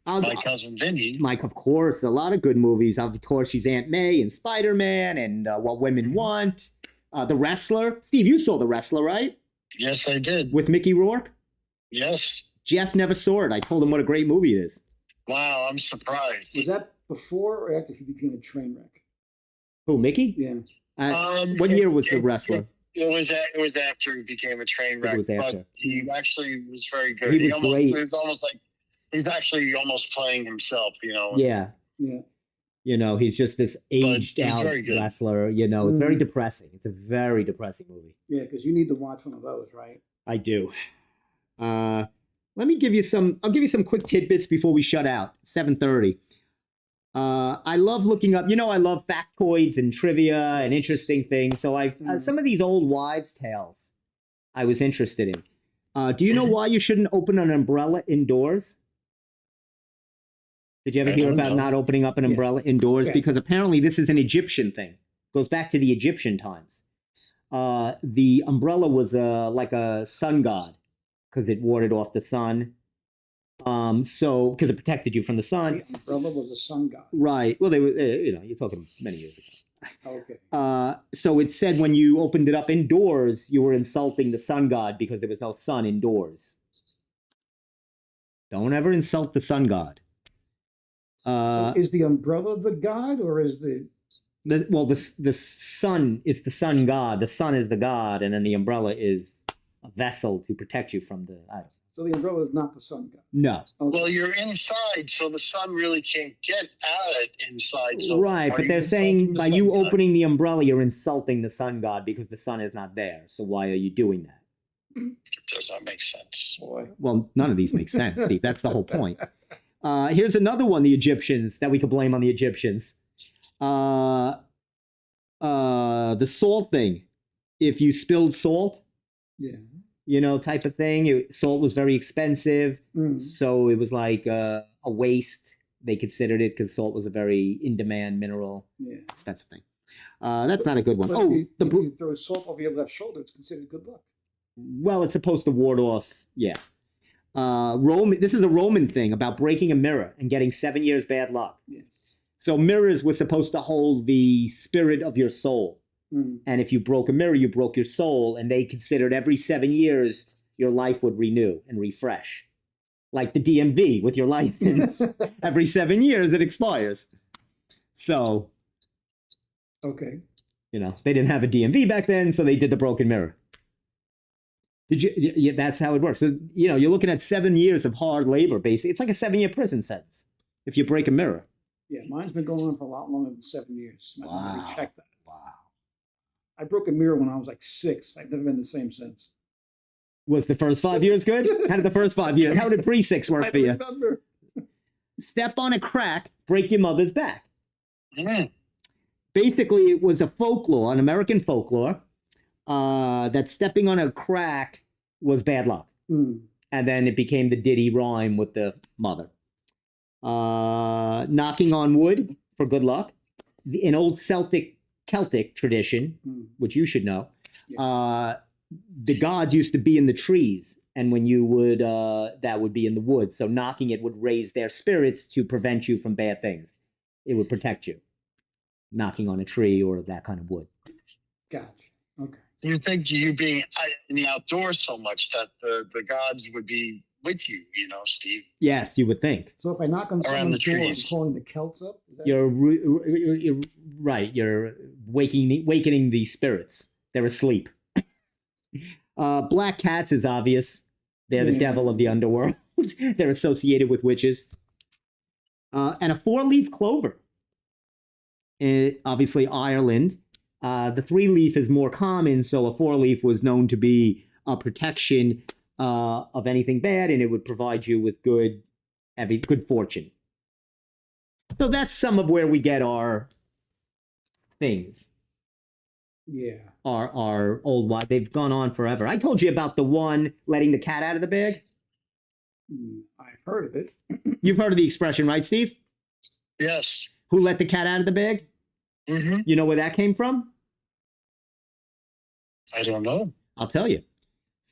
My cousin Vinny. Mike, of course, a lot of good movies. Of course, she's Aunt May and Spider-Man and What Women Want. The Wrestler. Steve, you saw The Wrestler, right? Yes, I did. With Mickey Rourke? Yes. Jeff never saw it. I told him what a great movie it is. Wow, I'm surprised. Was that before or after he became a train wreck? Who, Mickey? Yeah. What year was The Wrestler? It was after he became a train wreck. It was after. But he actually was very good. He was great. It was almost like he's actually almost playing himself, you know. Yeah. Yeah. You know, he's just this aged out wrestler. You know, it's very depressing. It's a very depressing movie. Yeah, because you need to watch one of those, right? I do. Let me give you some. I'll give you some quick tidbits before we shut out. 7:30. I love looking up. You know, I love factoids and trivia and interesting things. So some of these old wives' tales I was interested in. Do you know why you shouldn't open an umbrella indoors? Did you ever hear about not opening up an umbrella indoors? Yeah. Because apparently this is an Egyptian thing. Goes back to the Egyptian times. The umbrella was like a sun god because it warded off the sun. So because it protected you from the sun. The umbrella was a sun god. Right. Well, they were. You're talking many years ago. Okay. So it said when you opened it up indoors, you were insulting the sun god because there was no sun indoors. Don't ever insult the sun god. So is the umbrella the god, or is the sun is the sun god. The sun is the god, and then the umbrella is a vessel to protect you from the. I don't know. So the umbrella is not the sun god. No. Okay. Well, you're inside, so the sun really can't get at it inside. So right, but they're saying by you opening the umbrella, you're insulting the sun god because the sun is not there. So why are you doing that? It does not make sense. Boy. Well, none of these make sense, Steve. That's the whole point. Here's another one, the Egyptians, that we could blame on the Egyptians. The salt thing. If you spilled salt, type of thing. Salt was very expensive, so it was like a waste. They considered it because salt was a very in-demand mineral, expensive thing. That's not a good one. But if you throw salt over your left shoulder, it's considered good luck. Well, it's supposed to ward off, This is a Roman thing about breaking a mirror and getting 7 years bad luck. Yes. So mirrors were supposed to hold the spirit of your soul. And if you broke a mirror, you broke your soul. And they considered every 7 years, your life would renew and refresh. Like the DMV with your license. Every 7 years, it expires. So, okay. They didn't have a DMV back then, so they did the broken mirror. That's how it works. So, you're looking at 7 years of hard labor, basically. It's like a 7-year prison sentence if you break a mirror. Yeah, mine's been going on for a lot longer than 7 years. I Wow. never checked that. Wow. I broke a mirror when I was like 6. I've never been the same since. Was the first 5 years good? How did the first 5 years? How did pre-6 work for you? I don't remember. Step on a crack, break your mother's back. Mm. Basically, it was an American folklore, that stepping on a crack was bad luck. And then it became the ditty rhyme with the mother. Knocking on wood for good luck. An old Celtic tradition, which you should know. The gods used to be in the trees, and when you would, that would be in the woods. So knocking it would raise their spirits to prevent you from bad things. It would protect you. Knocking on a tree or that kind of wood. Gotcha. Okay. You think you being in the outdoors so much that the gods would be with you, Steve? Yes, you would think. So if I knock on someone's door, I'm calling the Celts up? You're right. You're wakening the spirits. They're asleep. Black cats is obvious. They're the devil of the underworld. They're associated with witches. And a 4-leaf clover. Obviously, Ireland. The 3-leaf is more common, so a 4-leaf was known to be a protection of anything bad, and it would provide you with good fortune. So that's some of where we get our things. Yeah. Our old wives. They've gone on forever. I told you about the one letting the cat out of the bag. I've heard of it. You've heard of the expression, right, Steve? Yes. Who let the cat out of the bag? Mm-hmm. You know where that came from? I don't know. I'll tell you.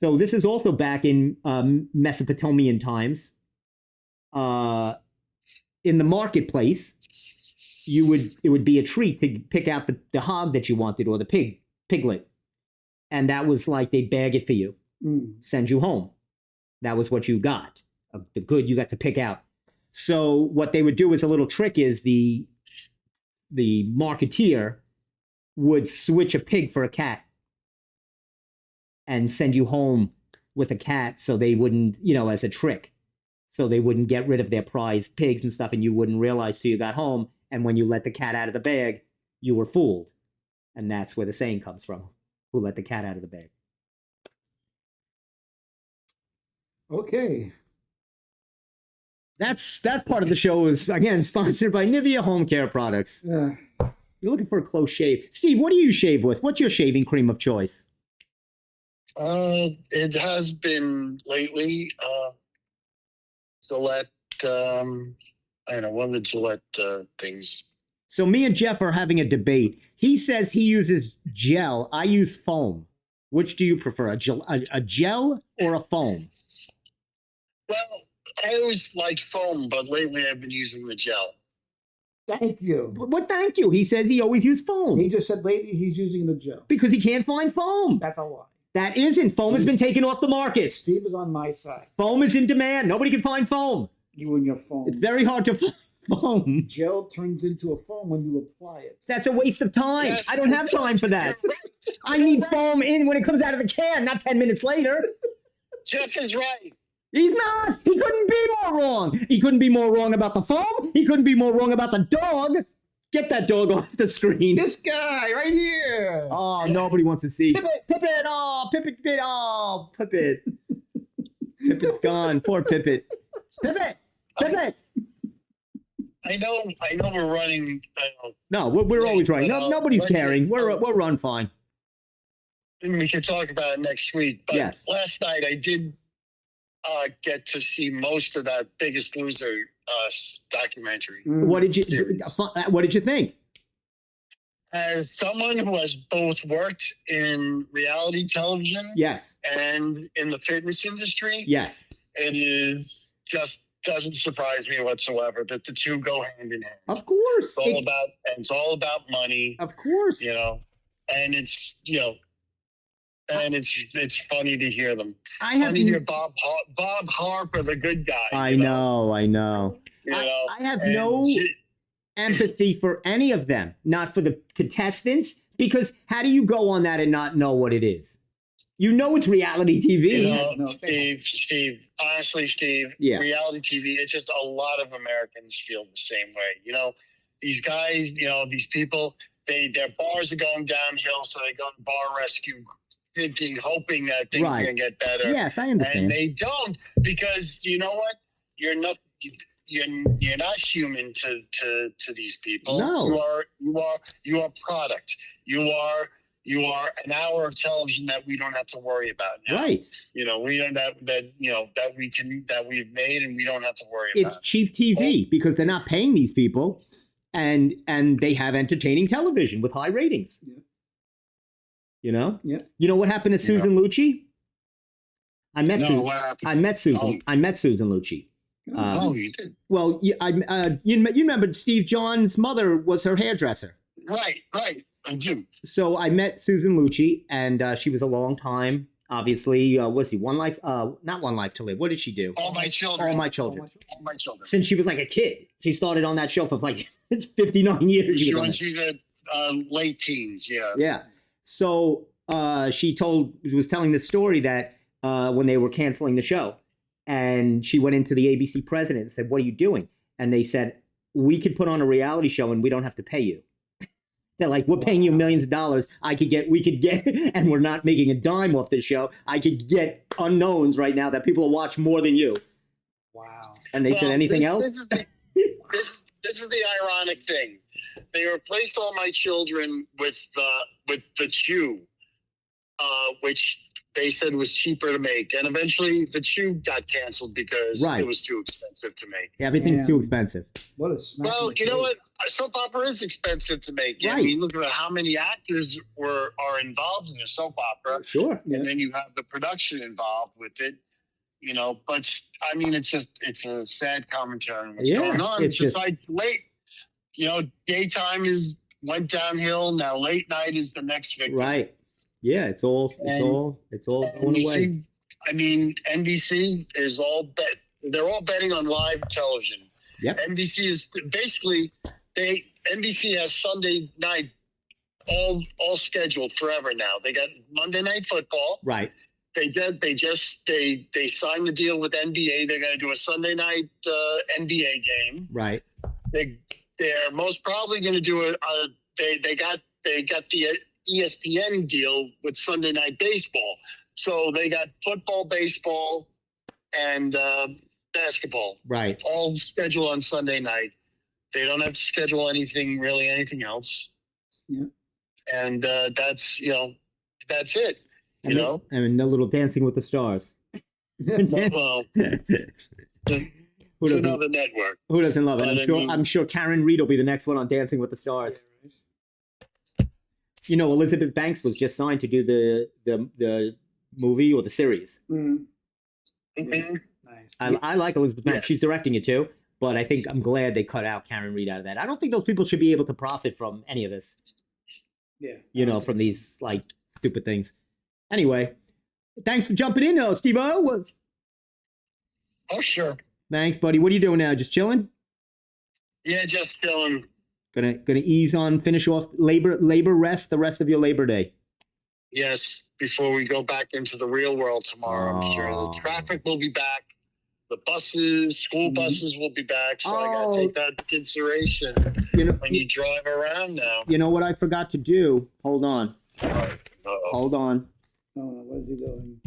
So this is also back in Mesopotamian times. In the marketplace, it would be a treat to pick out the hog that you wanted or the piglet. And that was like they'd bag it for you, send you home. That was what you got. The good you got to pick out. So what they would do as a little trick is the marketeer would switch a pig for a cat and send you home with a cat so they wouldn't, as a trick. So they wouldn't get rid of their prized pigs and stuff and you wouldn't realize till you got home. And when you let the cat out of the bag, you were fooled. And that's where the saying comes from. Who let the cat out of the bag? Okay. That part of the show is, again, sponsored by Nivea Home Care Products. You're looking for a close shave. Steve, what do you shave with? What's your shaving cream of choice? It has been lately Gillette. I don't know, one of the Gillette things. So me and Jeff are having a debate. He says he uses gel. I use foam. Which do you prefer, a gel or a foam? Well, I always liked foam, but lately I've been using the gel. Thank you. What thank you? He says he always used foam. He just said lately he's using the gel. Because he can't find foam. That's a lie. That isn't. Foam has been taken off the market. Steve is on my side. Foam is in demand. Nobody can find foam. You and your foam. It's very hard to find foam. Gel turns into a foam when you apply it. That's a waste of time. Yes, I don't have time for that. You're right. I need foam in when it comes out of the can, not 10 minutes later. Jeff is right. He's not. He couldn't be more wrong. He couldn't be more wrong about the foam. He couldn't be more wrong about the dog. Get that dog off the screen. This guy right here. Oh, nobody wants to see. Pippet. Pippet. Oh, Pippet. Oh, Pippet. Pippet's gone. Poor Pippet. Pippet. Pippet. I know we're running. No, we're always right. No, nobody's caring. We're run fine. We can talk about it next week. But Yes. last night I did get to see most of that Biggest Loser documentary. What did you think? As someone who has both worked in reality television Yes. and in the fitness industry, Yes. it is just doesn't surprise me whatsoever that the two go hand in hand. Of course. It's all about money, Of course. and it's and it's funny to hear them. I have Funny to hear Bob Harper, the good guy. I know. I have And no empathy for any of them, not for the contestants, because how do you go on that and not know what it is? You know it's reality TV. No, Steve, honestly, Steve, Yeah. reality TV, it's just a lot of Americans feel the same way. These guys, these people, their bars are going downhill, so they go to bar rescue, hoping that things are going to get better. Yes, I understand. And they don't, because you know what? You're not human to these people. No. You are product. You are an hour of television that we don't have to worry about now. Right. We don't that we've made, and we don't have to worry It's about. cheap TV because they're not paying these people, and they have entertaining television with high ratings. Yeah. Yeah. You know what happened to Susan Lucci? I met Susan. What happened? I met Susan. Oh. I met Susan Lucci. You did. Well, you remember Steve John's mother was her hairdresser. Right. I do. So I met Susan Lucci, and she was a long time. Obviously, was he One Life? Not One Life to Live. What did she do? All my children. All My Children. All my children. Since she was like a kid, she started on that show for like it's 59 years. She was on She's late teens. Yeah. Yeah. So she was telling the story that when they were canceling the show, and she went into the ABC president and said, "What are you doing?" And they said, "We could put on a reality show and we don't have to pay you." They're like, "We're paying you millions of dollars. We could get, and we're not making a dime off this show. I could get unknowns right now that people will watch more than you." Wow. And they said, "Anything else?" this is the ironic thing. They replaced all my children with the Chew, which they said was cheaper to make, and eventually the Chew got canceled because Right. it was too expensive to make. Everything's Yeah. too expensive. What a smack. in Well, the you know face. what? A soap opera is expensive to make. I Right. mean, look at how many actors are involved in a soap opera, Sure. Yeah. and then you have the production involved with it. You know, but I mean, it's a sad commentary on what's Yeah, going on. it's It's just just- like late. You know, daytime went downhill. Now late night is the next victim. Right. Yeah, it's all going away. NBC, I mean, NBC is all bet. They're all betting on live television. Yep. NBC is basically NBC has Sunday night all scheduled forever now. They got Monday Night Football. Right. They signed the deal with NBA. They're going to do a Sunday night NBA game. Right. They're most probably going to do they got the ESPN deal with Sunday Night Baseball. So they got football, baseball, and basketball Right. all scheduled on Sunday night. They don't have to schedule anything else. Yeah. And that's it. You know. And a little Dancing with the Stars. Well, Who it's doesn't, another network. who doesn't love it? But I mean- I'm sure Karen Reed will be the next one on Dancing with the Stars. You know, Elizabeth Banks was just signed to do the movie or the series. Mm, Mhm. nice. I like Elizabeth Banks. Yeah. She's directing it too. But I think I'm glad they cut out Karen Reed out of that. I don't think those people should be able to profit from any of this. Yeah. You know, from these like stupid things. Anyway, thanks for jumping in, Steve-O. Oh, sure. Thanks, buddy. What are you doing now? Just chilling? Yeah, just feeling. Gonna ease on, finish off labor rest the rest of your Labor Day. Yes, before we go back into the real world tomorrow, I'm sure Oh. the traffic will be back. The buses, school Mhm. buses will be back. So I got Oh. to take that into consideration You know, when you drive around now. you know what I forgot to do? Hold on. Uh-oh. Hold on. Oh, what is he doing?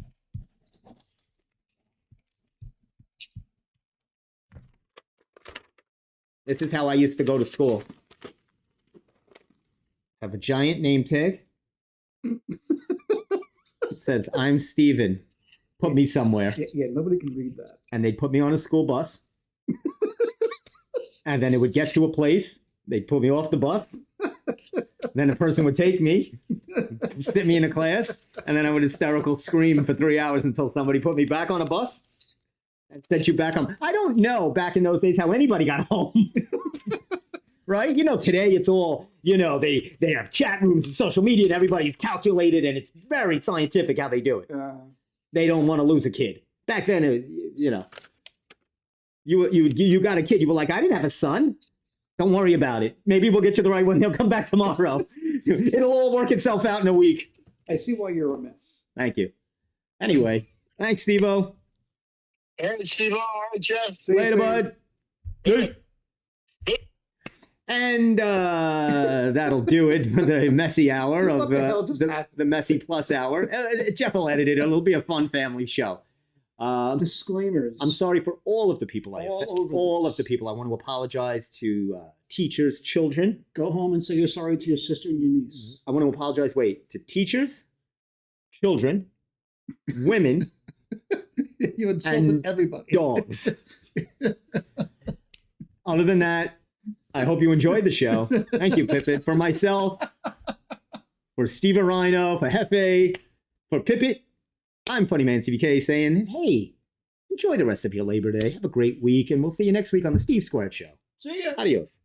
This is how I used to go to school. Have a giant name tag. It says, "I'm Steven. Put me somewhere." Yeah, nobody can read that. And they'd put me on a school bus. And then it would get to a place. They'd put me off the bus. Then a person would take me, sit me in a class, and then I would hysterical scream for 3 hours until somebody put me back on a bus and sent you back home. I don't know back in those days how anybody got home. Right? You know, today it's all, you know, they have chat rooms and social media and everybody's calculated and it's very scientific how they do it. They don't want to lose a kid. Back then, you know, you got a kid. You were like, I didn't have a son. Don't worry about it. Maybe we'll get you the right one. They'll come back tomorrow. It'll all work itself out in a week. I see why you're a mess. Thank you. Anyway, thanks, Steve-O. All right, Steve. All right, Jeff. See you Later, soon. bud. Good. And that'll do it for the messy hour What of the hell just the happened? messy plus hour. Jeff will edit it. It'll be a fun family show. Disclaimers. I'm sorry for all of the people All over of the this. people. I want to apologize to teachers, children. Go home and say you're sorry to your sister and your niece. I want to apologize, to teachers, children, women, You insulted And everybody. dogs. Other than that, I hope you enjoyed the show. Thank you, Pippet. For myself, for Steve Rhino, for Hefe, for Pippet, I'm Funny Man CBK saying, hey, enjoy the rest of your Labor Day. Have a great week, and we'll see you next week on the Steve Squared Show. See ya. Adios.